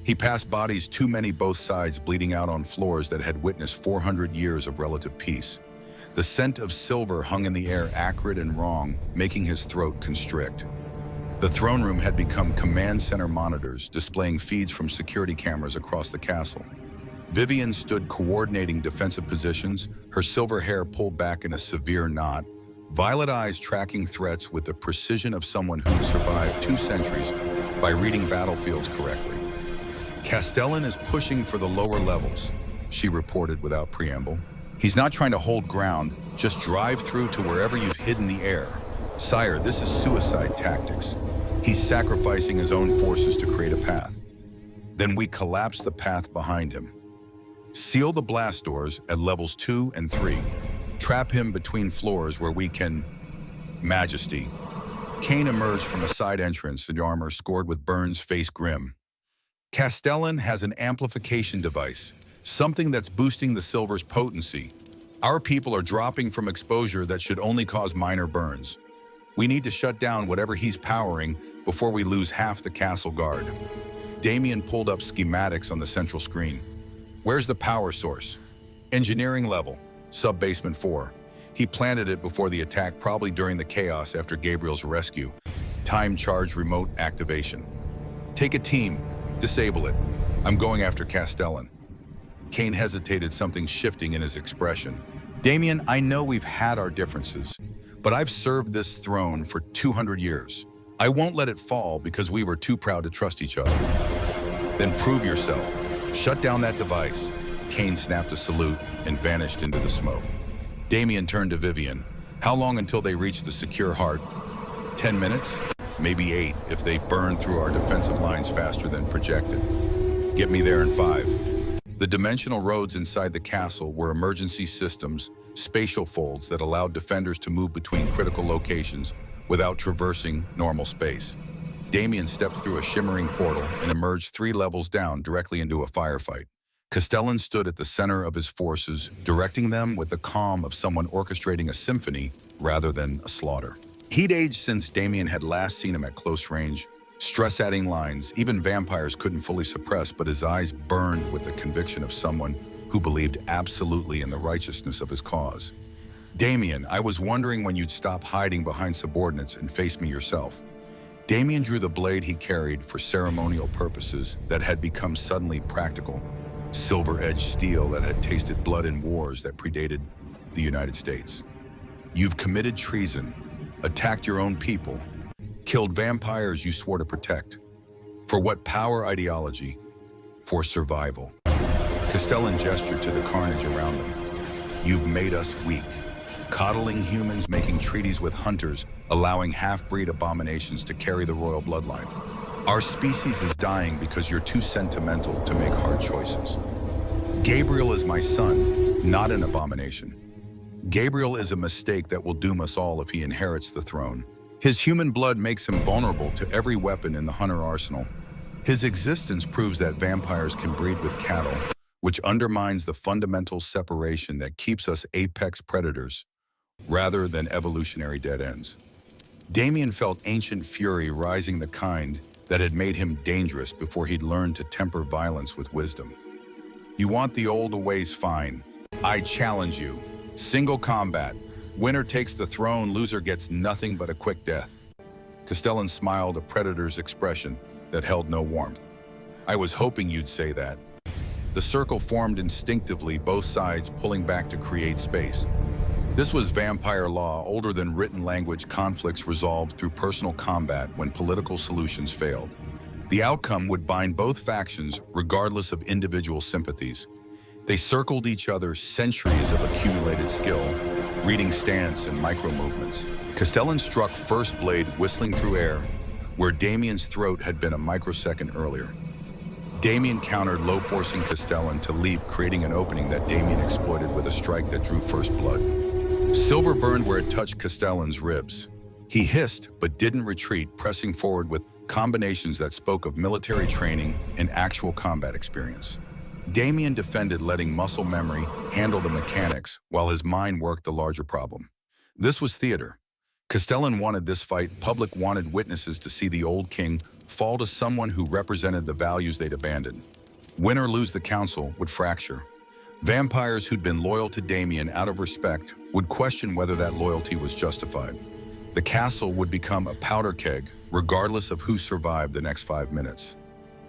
Speaker 1: He passed bodies, too many both sides, bleeding out on floors that had witnessed 400 years of relative peace. The scent of silver hung in the air, acrid and wrong, making his throat constrict. The throne room had become command center monitors, displaying feeds from security cameras across the castle. Vivian stood coordinating defensive positions, her silver hair pulled back in a severe knot, violet eyes tracking threats with the precision of someone who'd survived 2 centuries by reading battlefields correctly. Castellan is pushing for the lower levels, she reported without preamble. He's not trying to hold ground, just drive through to wherever you've hidden the air. Sire, this is suicide tactics. He's sacrificing his own forces to create a path. Then we collapse the path behind him. Seal the blast doors at levels 2 and 3. Trap him between floors where we can... Majesty. Kane emerged from a side entrance, in armor scored with burns, face grim. Castellan has an amplification device, something that's boosting the silver's potency. Our people are dropping from exposure that should only cause minor burns. We need to shut down whatever he's powering before we lose half the castle guard. Damien pulled up schematics on the central screen. Where's the power source? Engineering level, sub-basement 4. He planted it before the attack, probably during the chaos after Gabriel's rescue. Time charge remote activation. Take a team, disable it. I'm going after Castellan. Kane hesitated, something shifting in his expression. Damien, I know we've had our differences, but I've served this throne for 200 years. I won't let it fall because we were too proud to trust each other. Then prove yourself. Shut down that device. Kane snapped a salute and vanished into the smoke. Damien turned to Vivian. How long until they reach the secure heart? 10 minutes? Maybe 8 if they burn through our defensive lines faster than projected. Get me there in 5. The dimensional roads inside the castle were emergency systems, spatial folds that allowed defenders to move between critical locations without traversing normal space. Damien stepped through a shimmering portal and emerged 3 levels down directly into a firefight. Castellan stood at the center of his forces, directing them with the calm of someone orchestrating a symphony rather than a slaughter. He'd aged since Damien had last seen him at close range, stress-adding lines even vampires couldn't fully suppress, but his eyes burned with the conviction of someone who believed absolutely in the righteousness of his cause. Damien, I was wondering when you'd stop hiding behind subordinates and face me yourself. Damien drew the blade he carried for ceremonial purposes that had become suddenly practical, silver-edged steel that had tasted blood in wars that predated the United States. You've committed treason, attacked your own people, killed vampires you swore to protect. For what power ideology? For survival. Castellan gestured to the carnage around them. You've made us weak, coddling humans, making treaties with hunters, allowing half-breed abominations to carry the royal bloodline. Our species is dying because you're too sentimental to make hard choices. Gabriel is my son, not an abomination. Gabriel is a mistake that will doom us all if he inherits the throne. His human blood makes him vulnerable to every weapon in the hunter arsenal. His existence proves that vampires can breed with cattle, which undermines the fundamental separation that keeps us apex predators rather than evolutionary dead ends. Damien felt ancient fury rising, the kind that had made him dangerous before he'd learned to temper violence with wisdom. You want the old ways, fine. I challenge you. Single combat. Winner takes the throne, loser gets nothing but a quick death. Castellan smiled, a predator's expression that held no warmth. I was hoping you'd say that. The circle formed instinctively, both sides pulling back to create space. This was vampire law, older than written language. Conflicts resolved through personal combat when political solutions failed. The outcome would bind both factions regardless of individual sympathies. They circled each other, centuries of accumulated skill, reading stance and micro-movements. Castellan struck first blade, whistling through air, where Damien's throat had been a microsecond earlier. Damien countered, low, forcing Castellan to leap, creating an opening that Damien exploited with a strike that drew first blood. Silver burned where it touched Castellan's ribs. He hissed, but didn't retreat, pressing forward with combinations that spoke of military training and actual combat experience. Damien defended, letting muscle memory handle the mechanics while his mind worked the larger problem. This was theater. Castellan wanted this fight. Public wanted witnesses to see the old king fall to someone who represented the values they'd abandoned. Win or lose, the council would fracture. Vampires who'd been loyal to Damien out of respect would question whether that loyalty was justified. The castle would become a powder keg, regardless of who survived the next 5 minutes,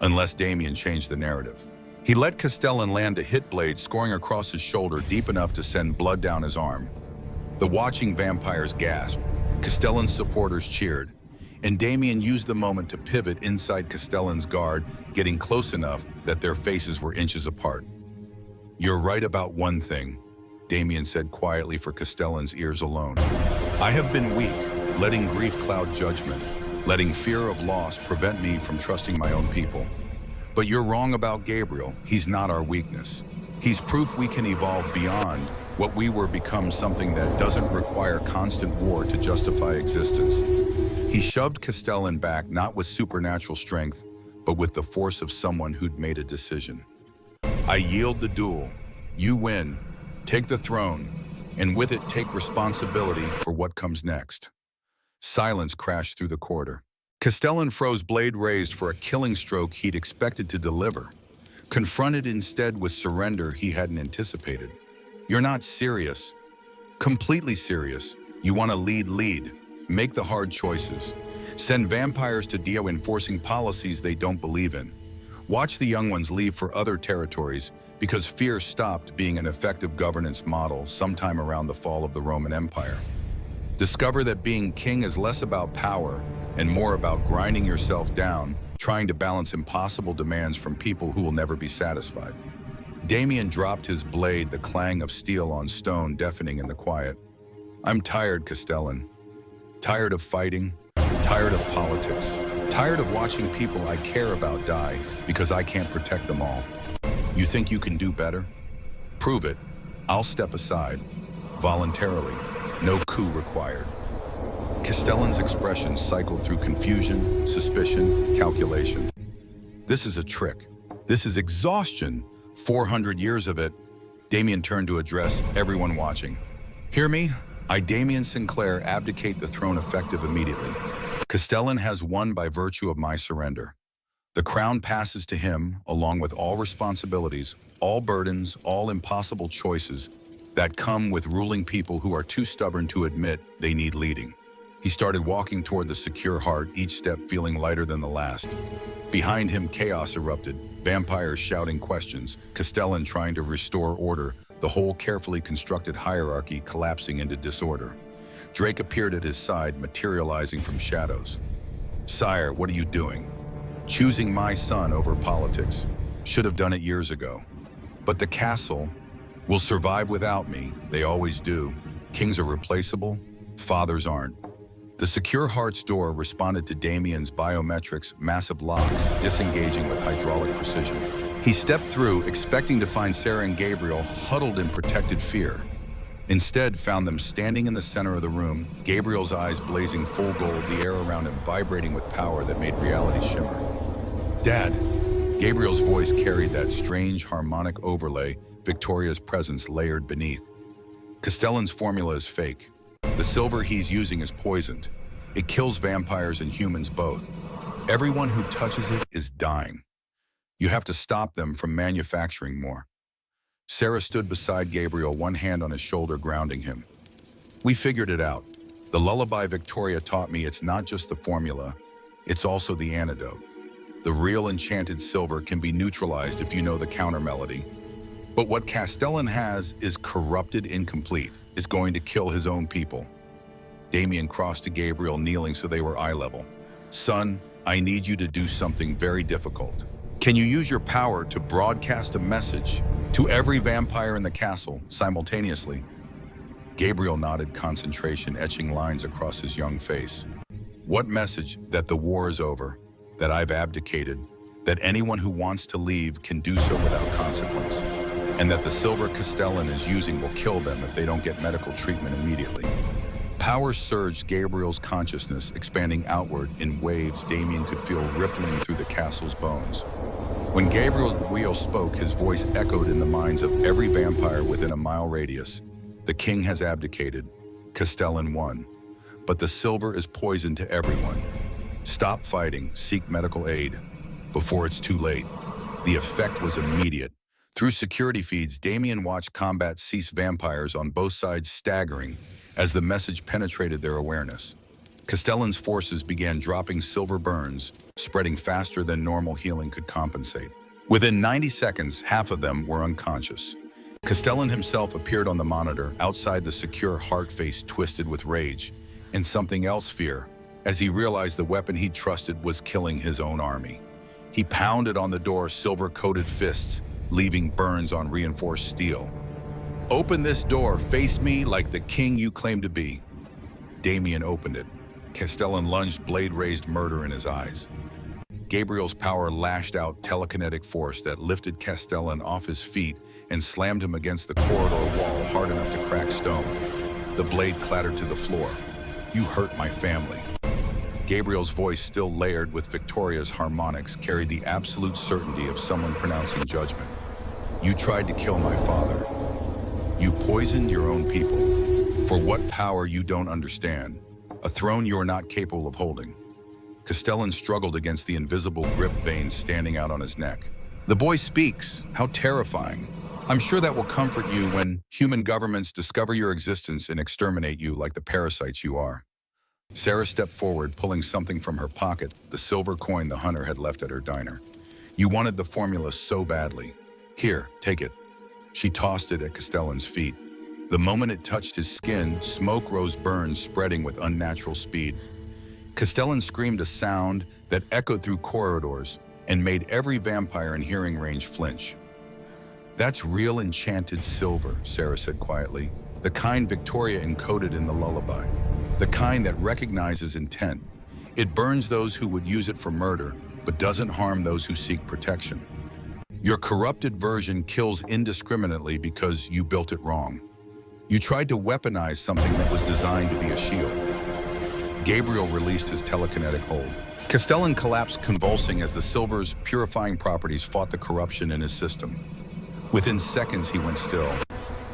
Speaker 1: unless Damien changed the narrative. He let Castellan land a hit blade, scoring across his shoulder deep enough to send blood down his arm. The watching vampires gasped, Castellan's supporters cheered, and Damien used the moment to pivot inside Castellan's guard, getting close enough that their faces were inches apart. You're right about one thing, Damien said quietly for Castellan's ears alone. I have been weak, letting grief cloud judgment, letting fear of loss prevent me from trusting my own people. But you're wrong about Gabriel. He's not our weakness. He's proof we can evolve beyond what we were, become something that doesn't require constant war to justify existence. He shoved Castellan back, not with supernatural strength, but with the force of someone who'd made a decision. I yield the duel. You win. Take the throne, and with it take responsibility for what comes next. Silence crashed through the corridor. Castellan froze, blade raised for a killing stroke he'd expected to deliver, confronted instead with surrender he hadn't anticipated. You're not serious. Completely serious. You want to lead. Make the hard choices. Send vampires to Dio, enforcing policies they don't believe in. Watch the young ones leave for other territories because fear stopped being an effective governance model sometime around the fall of the Roman Empire. Discover that being king is less about power and more about grinding yourself down, trying to balance impossible demands from people who will never be satisfied. Damien dropped his blade, the clang of steel on stone deafening in the quiet. I'm tired, Castellan. Tired of fighting, tired of politics, tired of watching people I care about die because I can't protect them all. You think you can do better? Prove it. I'll step aside, voluntarily. No coup required. Castellan's expression cycled through confusion, suspicion, calculation. This is a trick. This is exhaustion. 400 years of it. Damien turned to address everyone watching. Hear me? I, Damien Sinclair, abdicate the throne effective immediately. Castellan has won by virtue of my surrender. The crown passes to him, along with all responsibilities, all burdens, all impossible choices that come with ruling people who are too stubborn to admit they need leading. He started walking toward the secure heart, each step feeling lighter than the last. Behind him, chaos erupted, vampires shouting questions, Castellan trying to restore order, the whole carefully constructed hierarchy collapsing into disorder. Drake appeared at his side, materializing from shadows. Sire, what are you doing? Choosing my son over politics. Should have done it years ago. But the castle will survive without me. They always do. Kings are replaceable, fathers aren't. The secure heart's door responded to Damien's biometrics, massive locks, disengaging with hydraulic precision. He stepped through, expecting to find Sarah and Gabriel huddled in protected fear. Instead, found them standing in the center of the room, Gabriel's eyes blazing full gold, the air around him vibrating with power that made reality shimmer. Dad! Gabriel's voice carried that strange harmonic overlay, Victoria's presence layered beneath. Castellan's formula is fake. The silver he's using is poisoned. It kills vampires and humans both. Everyone who touches it is dying. You have to stop them from manufacturing more. Sarah stood beside Gabriel, one hand on his shoulder, grounding him. We figured it out. The lullaby Victoria taught me, it's not just the formula, it's also the antidote. The real enchanted silver can be neutralized if you know the counter melody. But what Castellan has is corrupted, incomplete. It's going to kill his own people. Damien crossed to Gabriel, kneeling so they were eye level. Son, I need you to do something very difficult. Can you use your power to broadcast a message to every vampire in the castle simultaneously? Gabriel nodded, concentration etching lines across his young face. What message? That the war is over, that I've abdicated, that anyone who wants to leave can do so without consequence, and that the silver Castellan is using will kill them if they don't get medical treatment immediately. Power surged Gabriel's consciousness, expanding outward in waves Damien could feel rippling through the castle's bones. When Gabriel spoke, his voice echoed in the minds of every vampire within a mile radius. The king has abdicated. Castellan won. But the silver is poison to everyone. Stop fighting, seek medical aid, before it's too late. The effect was immediate. Through security feeds, Damien watched combat cease, vampires on both sides staggering as the message penetrated their awareness. Castellan's forces began dropping silver burns, spreading faster than normal healing could compensate. Within 90 seconds, half of them were unconscious. Castellan himself appeared on the monitor, outside the secure heart, face twisted with rage, and something else, fear, as he realized the weapon he trusted was killing his own army. He pounded on the door, silver-coated fists, leaving burns on reinforced steel. Open this door, face me like the king you claim to be. Damien opened it. Castellan lunged, blade raised, murder in his eyes. Gabriel's power lashed out, telekinetic force that lifted Castellan off his feet and slammed him against the corridor wall hard enough to crack stone. The blade clattered to the floor. You hurt my family. Gabriel's voice, still layered with Victoria's harmonics, carried the absolute certainty of someone pronouncing judgment. You tried to kill my father. You poisoned your own people. For what power you don't understand. A throne you are not capable of holding. Castellan struggled against the invisible grip veins standing out on his neck. The boy speaks. How terrifying. I'm sure that will comfort you when human governments discover your existence and exterminate you like the parasites you are. Sarah stepped forward, pulling something from her pocket, the silver coin the hunter had left at her diner. You wanted the formula so badly. Here, take it. She tossed it at Castellan's feet. The moment it touched his skin, smoke rose burns spreading with unnatural speed. Castellan screamed a sound that echoed through corridors and made every vampire in hearing range flinch. "That's real enchanted silver," Sarah said quietly. "The kind Victoria encoded in the lullaby. The kind that recognizes intent. It burns those who would use it for murder, but doesn't harm those who seek protection. Your corrupted version kills indiscriminately because you built it wrong. You tried to weaponize something that was designed to be a shield." Gabriel released his telekinetic hold. Castellan collapsed convulsing as the silver's purifying properties fought the corruption in his system. Within seconds, he went still,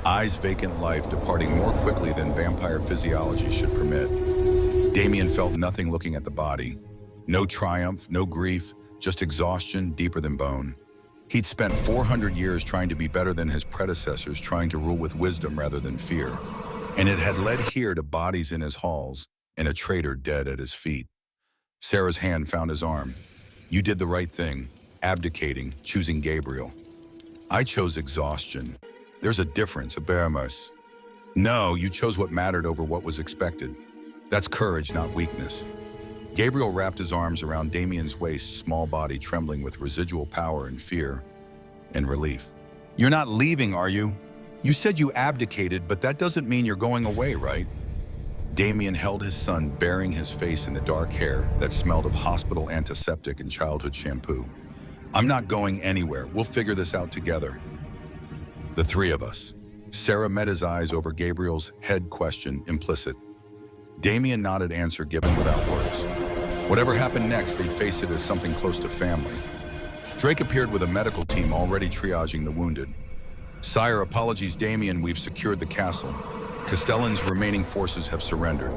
Speaker 1: eyes vacant, life departing more quickly than vampire physiology should permit. Damien felt nothing looking at the body. No triumph, no grief, just exhaustion deeper than bone. He'd spent 400 years trying to be better than his predecessors, trying to rule with wisdom rather than fear. And it had led here to bodies in his halls and a traitor dead at his feet. Sarah's hand found his arm. "You did the right thing, abdicating, choosing Gabriel. I chose exhaustion. There's a difference, a behemoth. No, you chose what mattered over what was expected. That's courage, not weakness." Gabriel wrapped his arms around Damien's waist, small body trembling with residual power and fear and relief. "You're not leaving, are you? You said you abdicated, but that doesn't mean you're going away, right?" Damien held his son, burying his face in the dark hair that smelled of hospital antiseptic and childhood shampoo. "I'm not going anywhere. We'll figure this out together. The three of us." Sarah met his eyes over Gabriel's head, question implicit. Damien nodded, answer given without words. Whatever happened next, they'd face it as something close to family. Drake appeared with a medical team already triaging the wounded. "Sire, apologies Damien, we've secured the castle. Castellan's remaining forces have surrendered.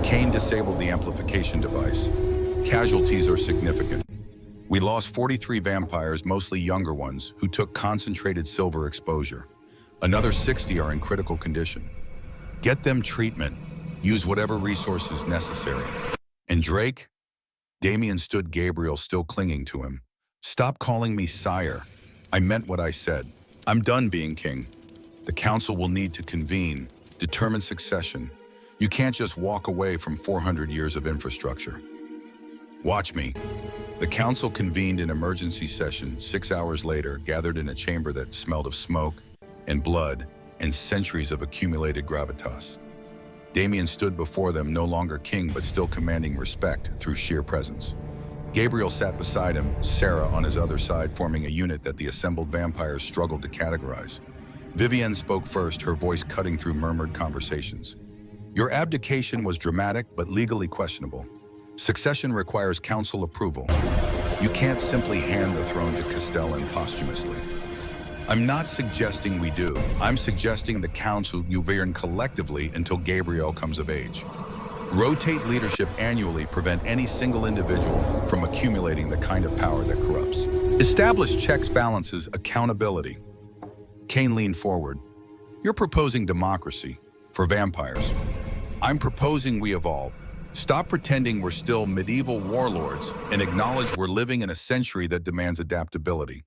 Speaker 1: Kane disabled the amplification device. Casualties are significant. We lost 43 vampires, mostly younger ones, who took concentrated silver exposure. Another 60 are in critical condition. Get them treatment. Use whatever resources necessary. And Drake?" Damien stood, Gabriel still clinging to him. "Stop calling me sire. I meant what I said. I'm done being king. The council will need to convene, determine succession. You can't just walk away from 400 years of infrastructure. Watch me." The council convened an emergency session 6 hours later, gathered in a chamber that smelled of smoke and blood and centuries of accumulated gravitas. Damien stood before them, no longer king, but still commanding respect through sheer presence. Gabriel sat beside him, Sarah on his other side, forming a unit that the assembled vampires struggled to categorize. Vivienne spoke first, her voice cutting through murmured conversations. "Your abdication was dramatic, but legally questionable. Succession requires council approval. You can't simply hand the throne to Castellan posthumously." "I'm not suggesting we do. I'm suggesting the council govern collectively until Gabriel comes of age. Rotate leadership annually, prevent any single individual from accumulating the kind of power that corrupts. Establish checks, balances, accountability." Kane leaned forward. "You're proposing democracy for vampires. I'm proposing we evolve. Stop pretending we're still medieval warlords and acknowledge we're living in a century that demands adaptability.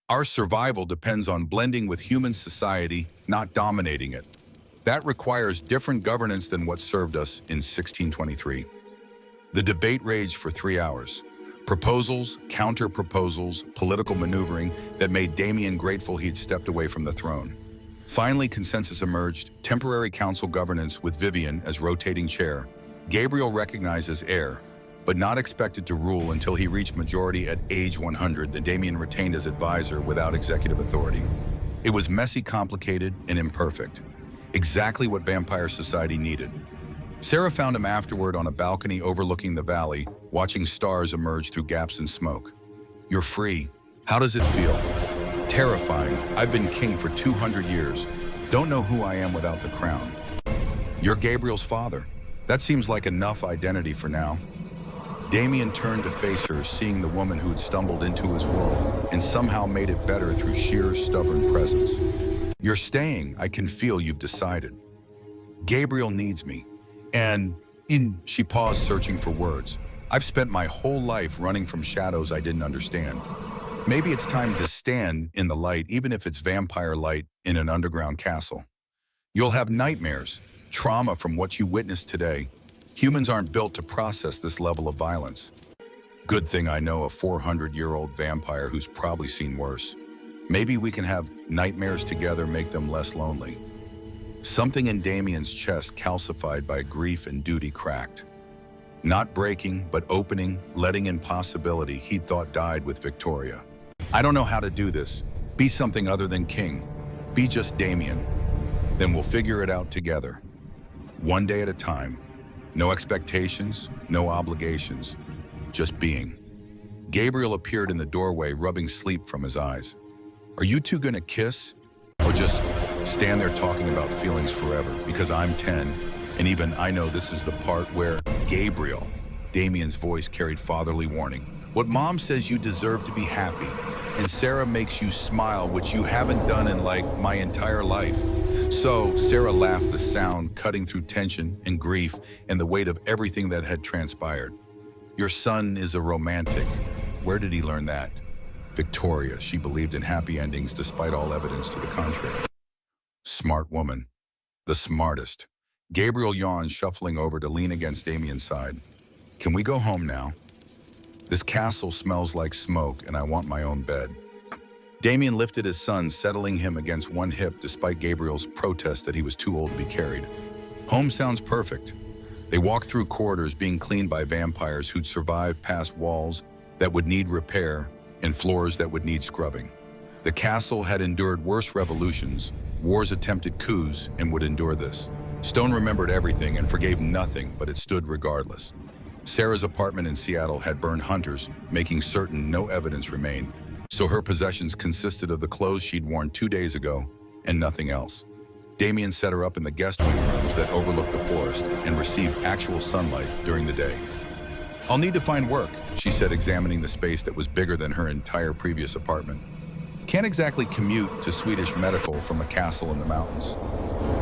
Speaker 1: Our survival depends on blending with human society, not dominating it. That requires different governance than what served us in 1623. The debate raged for 3 hours. Proposals, counter-proposals, political maneuvering that made Damien grateful he'd stepped away from the throne. Finally, consensus emerged, temporary council governance with Vivienne as rotating chair. Gabriel recognized as heir, but not expected to rule until he reached majority at age 100, then Damien retained as advisor without executive authority. It was messy, complicated, and imperfect. Exactly what vampire society needed. Sarah found him afterward on a balcony overlooking the valley, watching stars emerge through gaps in smoke. "You're free. How does it feel?" "Terrifying. I've been king for 200 years. Don't know who I am without the crown." "You're Gabriel's father. That seems like enough identity for now." Damien turned to face her, seeing the woman who had stumbled into his world and somehow made it better through sheer, stubborn presence. "You're staying. I can feel you've decided. Gabriel needs me. She paused, searching for words. "I've spent my whole life running from shadows I didn't understand. Maybe it's time to stand in the light, even if it's vampire light in an underground castle." You'll have nightmares, trauma from what you witnessed today. Humans aren't built to process this level of violence. Good thing I know a 400-year-old vampire who's probably seen worse. Maybe we can have nightmares together, make them less lonely. Something in Damien's chest calcified by grief and duty cracked. Not breaking, but opening, letting in possibility he thought died with Victoria. I don't know how to do this. Be something other than king. Be just Damien. Then we'll figure it out together. One day at a time. No expectations, no obligations. Just being. Gabriel appeared in the doorway, rubbing sleep from his eyes. Are you two gonna kiss? Or just stand there talking about feelings forever? Because I'm 10, and even I know this is the part where Gabriel, Damien's voice carried fatherly warning. What mom says you deserve to be happy, and Sarah makes you smile, which you haven't done in like my entire life. So Sarah laughed, the sound cutting through tension and grief and the weight of everything that had transpired. Your son is a romantic. Where did he learn that? Victoria, she believed in happy endings despite all evidence to the contrary. Smart woman. The smartest. Gabriel yawned, shuffling over to lean against Damien's side. Can we go home now? This castle smells like smoke and I want my own bed. Damien lifted his son, settling him against one hip despite Gabriel's protest that he was too old to be carried. Home sounds perfect. They walked through corridors being cleaned by vampires who'd survived past walls that would need repair and floors that would need scrubbing. The castle had endured worse revolutions, wars, attempted coups, and would endure this. Stone remembered everything and forgave nothing, but it stood regardless. Sarah's apartment in Seattle had burned hunters, making certain no evidence remained. So her possessions consisted of the clothes she'd worn 2 days ago and nothing else. Damien set her up in the guest wing rooms that overlooked the forest and received actual sunlight during the day. I'll need to find work, she said, examining the space that was bigger than her entire previous apartment. Can't exactly commute to Swedish medical from a castle in the mountains.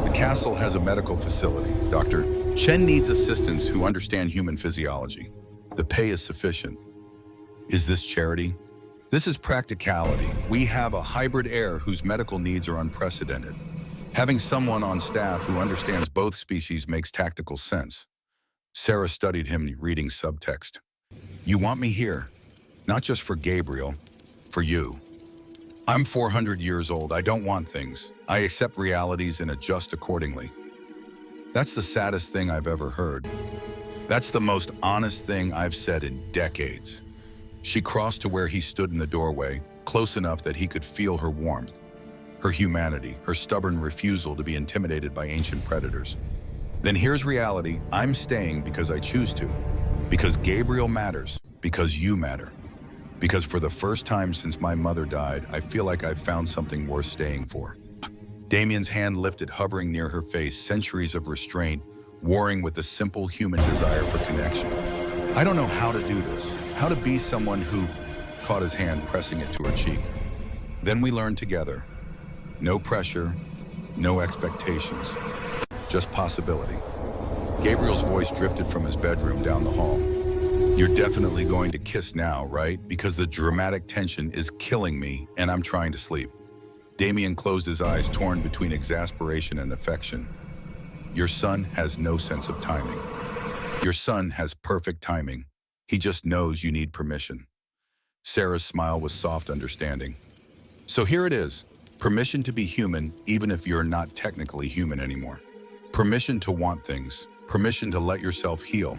Speaker 1: The castle has a medical facility. Dr. Chen needs assistants who understand human physiology. The pay is sufficient. Is this charity? This is practicality. We have a hybrid heir whose medical needs are unprecedented. Having someone on staff who understands both species makes tactical sense. Sarah studied him, reading subtext. You want me here, not just for Gabriel, for you. I'm 400 years old. I don't want things. I accept realities and adjust accordingly. That's the saddest thing I've ever heard. That's the most honest thing I've said in decades. She crossed to where he stood in the doorway, close enough that he could feel her warmth, her humanity, her stubborn refusal to be intimidated by ancient predators. Then here's reality. I'm staying because I choose to, because Gabriel matters, because you matter, because for the first time since my mother died, I feel like I've found something worth staying for. Damien's hand lifted, hovering near her face, centuries of restraint, warring with the simple human desire for connection. I don't know how to do this. How to be someone who caught his hand, pressing it to her cheek. Then we learned together. No pressure, no expectations, just possibility. Gabriel's voice drifted from his bedroom down the hall. You're definitely going to kiss now, right? Because the dramatic tension is killing me and I'm trying to sleep. Damien closed his eyes, torn between exasperation and affection. Your son has no sense of timing. Your son has perfect timing. He just knows you need permission. Sarah's smile was soft understanding. So here it is. Permission to be human, even if you're not technically human anymore. Permission to want things. Permission to let yourself heal.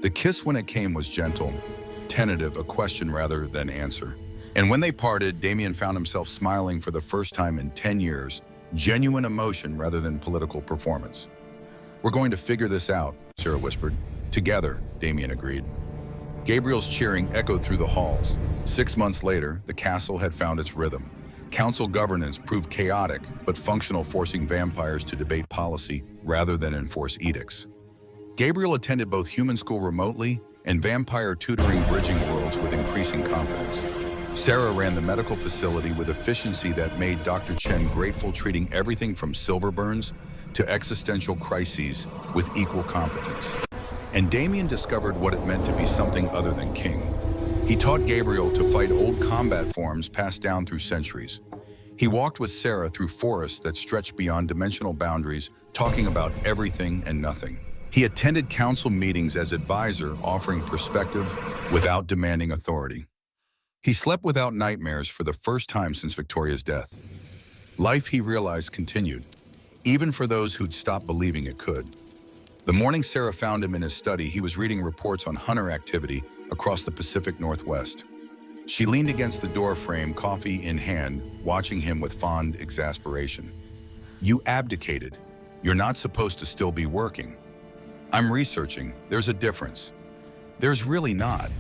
Speaker 1: The kiss, when it came, was gentle, tentative, a question rather than answer. And when they parted, Damien found himself smiling for the first time in 10 years, genuine emotion rather than political performance. We're going to figure this out, Sarah whispered. Together, Damien agreed. Gabriel's cheering echoed through the halls. 6 months later, the castle had found its rhythm. Council governance proved chaotic, but functional, forcing vampires to debate policy rather than enforce edicts. Gabriel attended both human school remotely and vampire tutoring, bridging worlds with increasing confidence. Sarah ran the medical facility with efficiency that made Dr. Chen grateful, treating everything from silver burns to existential crises with equal competence. And Damien discovered what it meant to be something other than king. He taught Gabriel to fight old combat forms passed down through centuries. He walked with Sarah through forests that stretched beyond dimensional boundaries, talking about everything and nothing. He attended council meetings as advisor, offering perspective without demanding authority. He slept without nightmares for the first time since Victoria's death. Life, he realized, continued, even for those who'd stopped believing it could. The morning Sarah found him in his study, he was reading reports on hunter activity across the Pacific Northwest. She leaned against the door frame, coffee in hand, watching him with fond exasperation. "You abdicated. You're not supposed to still be working." "I'm researching. There's a difference." "There's really not."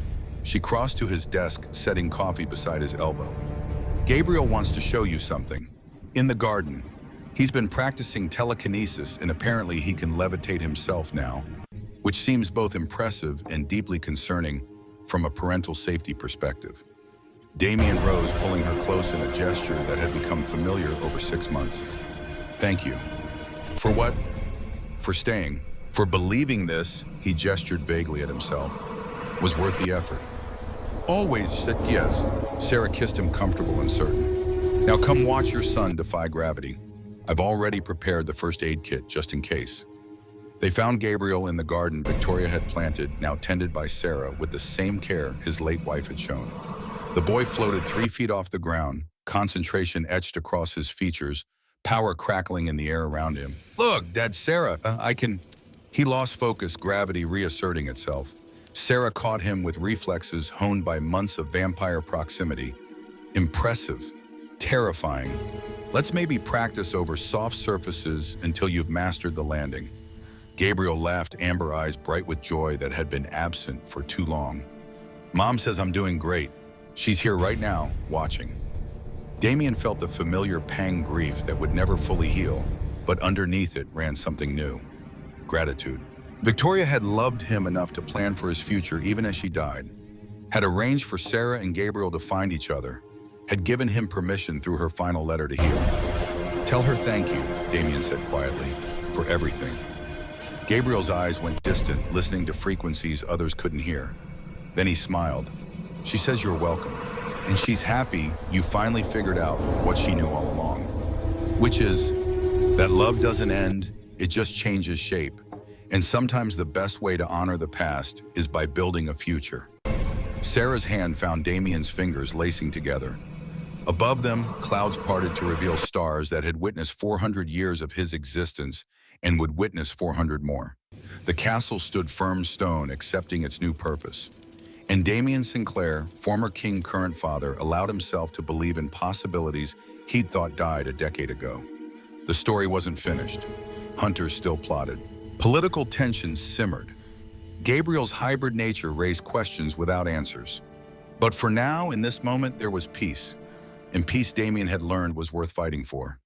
Speaker 1: She crossed to his desk, setting coffee beside his elbow. "Gabriel wants to show you something. In the garden. He's been practicing telekinesis, and apparently he can levitate himself now, which seems both impressive and deeply concerning from a parental safety perspective." Damien rose, pulling her close in a gesture that had become familiar over 6 months. "Thank you." "For what?" "For staying. For believing this," he gestured vaguely at himself, "was worth the effort." "Always said yes." Sarah kissed him, comfortable and certain. "Now come watch your son defy gravity. I've already prepared the first aid kit just in case." They found Gabriel in the garden Victoria had planted, now tended by Sarah with the same care his late wife had shown. The boy floated 3 feet off the ground, concentration etched across his features, power crackling in the air around him. "Look, Dad, Sarah, I can..." He lost focus, gravity reasserting itself. Sarah caught him with reflexes honed by months of vampire proximity. "Impressive. Terrifying. Let's maybe practice over soft surfaces until you've mastered the landing." Gabriel laughed, amber eyes bright with joy that had been absent for too long. "Mom says I'm doing great. She's here right now, watching." Damien felt the familiar pang grief that would never fully heal, but underneath it ran something new. Gratitude. Victoria had loved him enough to plan for his future even as she died, had arranged for Sarah and Gabriel to find each other, had given him permission through her final letter to heal. "Tell her thank you," Damien said quietly, "for everything." Gabriel's eyes went distant, listening to frequencies others couldn't hear. Then he smiled. "She says you're welcome, and she's happy you finally figured out what she knew all along, which is that love doesn't end, it just changes shape. And sometimes the best way to honor the past is by building a future." Sarah's hand found Damien's fingers lacing together. Above them, clouds parted to reveal stars that had witnessed 400 years of his existence and would witness 400 more. The castle stood firm stone, accepting its new purpose. And Damien Sinclair, former king, current father, allowed himself to believe in possibilities he'd thought died a decade ago. The story wasn't finished. Hunters still plotted. Political tensions simmered. Gabriel's hybrid nature raised questions without answers. But for now, in this moment, there was peace. And peace Damien had learned was worth fighting for.